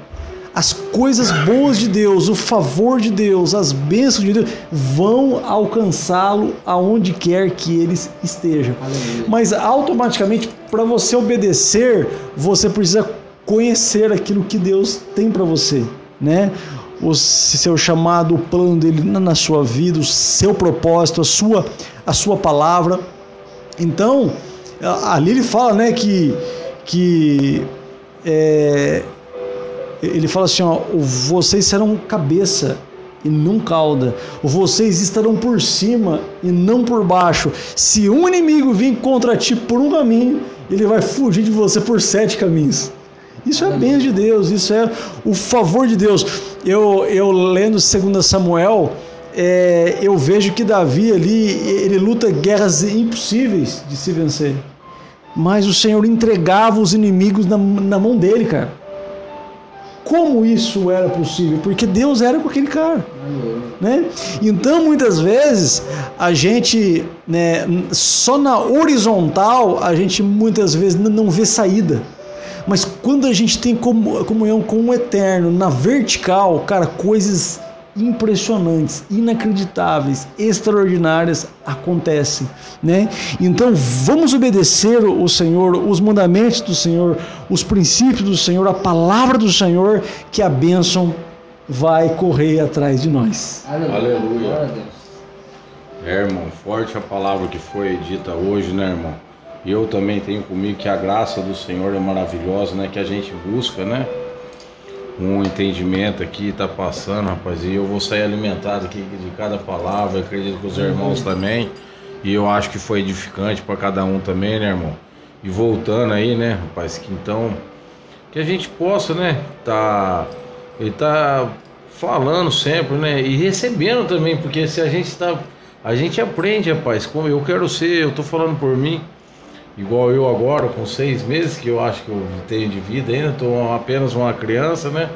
as coisas boas de Deus, o favor de Deus, as bênçãos de Deus vão alcançá-lo aonde quer que ele esteja. Aleluia. Mas automaticamente, para você obedecer, você precisa conhecer aquilo que Deus tem para você, né? O seu chamado, o plano dele na sua vida, o seu propósito, a sua palavra. Então, ali ele fala, né, ele fala assim, ó, vocês serão cabeça e não cauda, vocês estarão por cima e não por baixo. Se um inimigo vir contra ti por um caminho, ele vai fugir de você por 7 caminhos. Isso é a bênção de Deus, isso é o favor de Deus. Eu lendo 2 Samuel, eu vejo que Davi ali, ele luta guerras impossíveis de se vencer. Mas o Senhor entregava os inimigos na mão dele, cara. Como isso era possível? Porque Deus era com aquele cara, né? Então, muitas vezes, a gente, né, só na horizontal, a gente muitas vezes não vê saída. Mas quando a gente tem comunhão com o Eterno, na vertical, cara, coisas impressionantes, inacreditáveis, extraordinárias acontecem, né? Então vamos obedecer o Senhor, os mandamentos do Senhor, os princípios do Senhor, a palavra do Senhor, que a bênção vai correr atrás de nós. Aleluia. Irmão, forte a palavra que foi dita hoje, né, irmão? E eu também tenho comigo que a graça do Senhor é maravilhosa, né? Que a gente busca, né? Um entendimento aqui está passando, rapaz, e eu vou sair alimentado aqui de cada palavra. Eu acredito que os irmãos também, e eu acho que foi edificante para cada um também, né, irmão? E voltando aí, né, rapaz, que então que a gente possa, né, tá falando sempre, né, e recebendo também, porque se a gente aprende, rapaz. Como eu quero ser, eu tô falando por mim, igual eu agora, com 6 meses, que eu acho que eu tenho de vida ainda, estou apenas uma criança, né?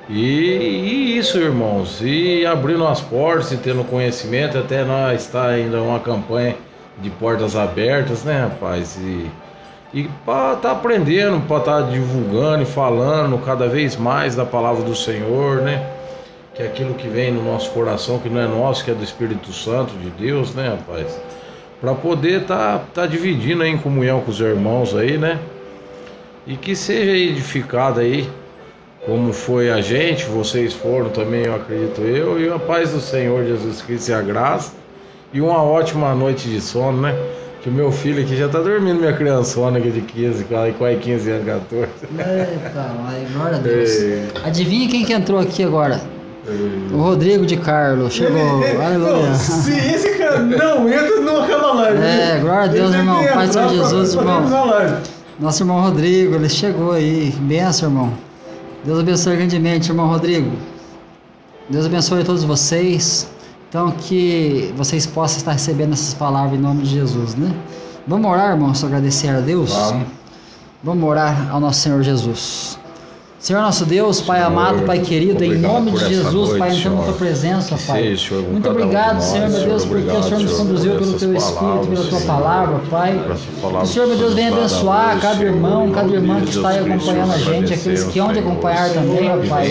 E isso, irmãos, e abrindo as portas e tendo conhecimento, até nós está ainda uma campanha de portas abertas, né, rapaz? E para estar aprendendo, para estar divulgando e falando cada vez mais da palavra do Senhor, né? Que é aquilo que vem no nosso coração, que não é nosso, que é do Espírito Santo de Deus, né, rapaz? Para poder tá dividindo aí em comunhão com os irmãos aí, né? E que seja edificado aí como foi a gente, vocês foram também, eu acredito eu, e a paz do Senhor Jesus Cristo e a graça, e uma ótima noite de sono, né? Que o meu filho aqui já tá dormindo, minha criançona aqui de 15, quase 15 anos, 14. Eita, glória a Deus. Adivinha quem que entrou aqui agora? O Rodrigo de Carlos, chegou. Aleluia. Se esse cara não entra, não acaba a live. Glória a Deus, irmão. Pai do Senhor Jesus, irmão. Live. Nosso irmão Rodrigo, ele chegou aí. Benção, irmão. Deus abençoe grandemente, irmão Rodrigo. Deus abençoe a todos vocês. Então, que vocês possam estar recebendo essas palavras em nome de Jesus, né? Vamos orar, irmãos, agradecer a Deus? Vamos orar ao nosso Senhor Jesus. Senhor nosso Deus, Pai amado, Pai querido, em nome de Jesus, Pai, entramos na tua presença, Pai. Muito obrigado, Senhor, meu Deus, porque o Senhor nos conduziu pelo teu Espírito, pela tua palavra, Pai. Que o Senhor, meu Deus, venha abençoar cada irmão, cada irmã que está aí acompanhando a gente, aqueles que hão de acompanhar também, ó Pai.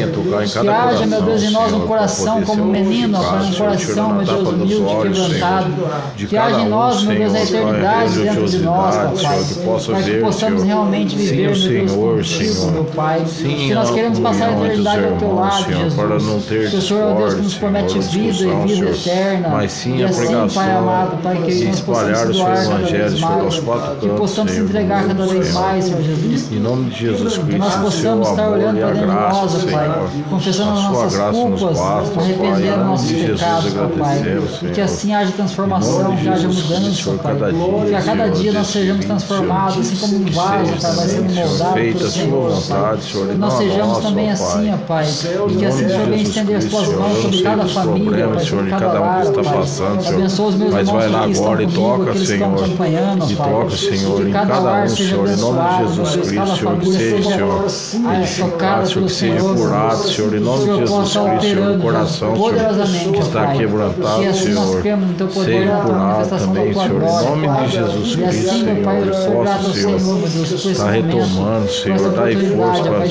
Que haja, meu Deus, em nós um coração como menino, ó Pai, um coração, meu Deus, humilde, quebrantado. Que haja em nós, meu Deus, a eternidade dentro de nós, ó Pai. Para que possamos realmente viver, meu Deus, contigo, meu Pai. Que nós queremos passar a eternidade ao teu lado, Jesus. Para não ter Que o Senhor é o Deus que nos promete vida e vida eterna. Mas sim e a assim, pregação Pai amado, Pai querido, nós possamos se doar cada vez mais. Que possamos se entregar cada vez mais, Senhor Jesus. Em nome de Jesus Cristo, Que nós possamos estar olhando para dentro de nós, ó Pai, confessando as nossas culpas, arrependendo nossos pecados, ó Pai. E que assim haja transformação, que haja mudança, Pai. Que a cada dia nós sejamos transformados, assim como um vaso, Pai, vai sendo moldado pelo Senhor, Pai. Que nós sejamos também assim, ó Pai. E que assim o Senhor venha estender as tuas mãos sobre cada família, Pai, sobre cada lar, Pai. Abençoa os meus irmãos que estão comigo, aqueles que estão acompanhando, Pai. Que cada lar seja abençoado, Deus, cada família seja tocada pelo Senhor, Senhor, em nome de Jesus Cristo, o coração, poderosamente, que está quebrantado, e assim nós cremos no teu poder, na tua manifestação da tua glória, em nome de Jesus e Cristo, assim, meu Pai, eu sou grato ao Senhor, meu Deus, por esse está momento, retomando, Senhor, dai força para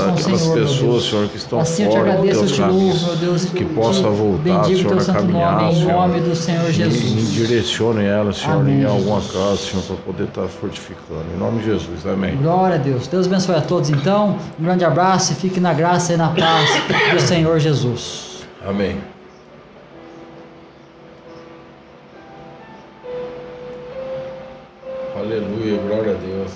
aquelas pessoas, Senhor, que estão assim eu te fora dos agradeço, eu teus te louvo, caminhos, meu Deus, que possa voltar, bendigo Senhor, teu a santo caminhar, nome, em Senhor, nome do Senhor Jesus. e direcione ela, Senhor, Amém, em alguma Jesus. casa, Senhor, para poder estar fortificando, em nome de Jesus, amém. Glória a Deus. Deus abençoe a todos, então, um grande abraço e fique na graça e na paz do Senhor Jesus. Amém. Aleluia, glória a Deus.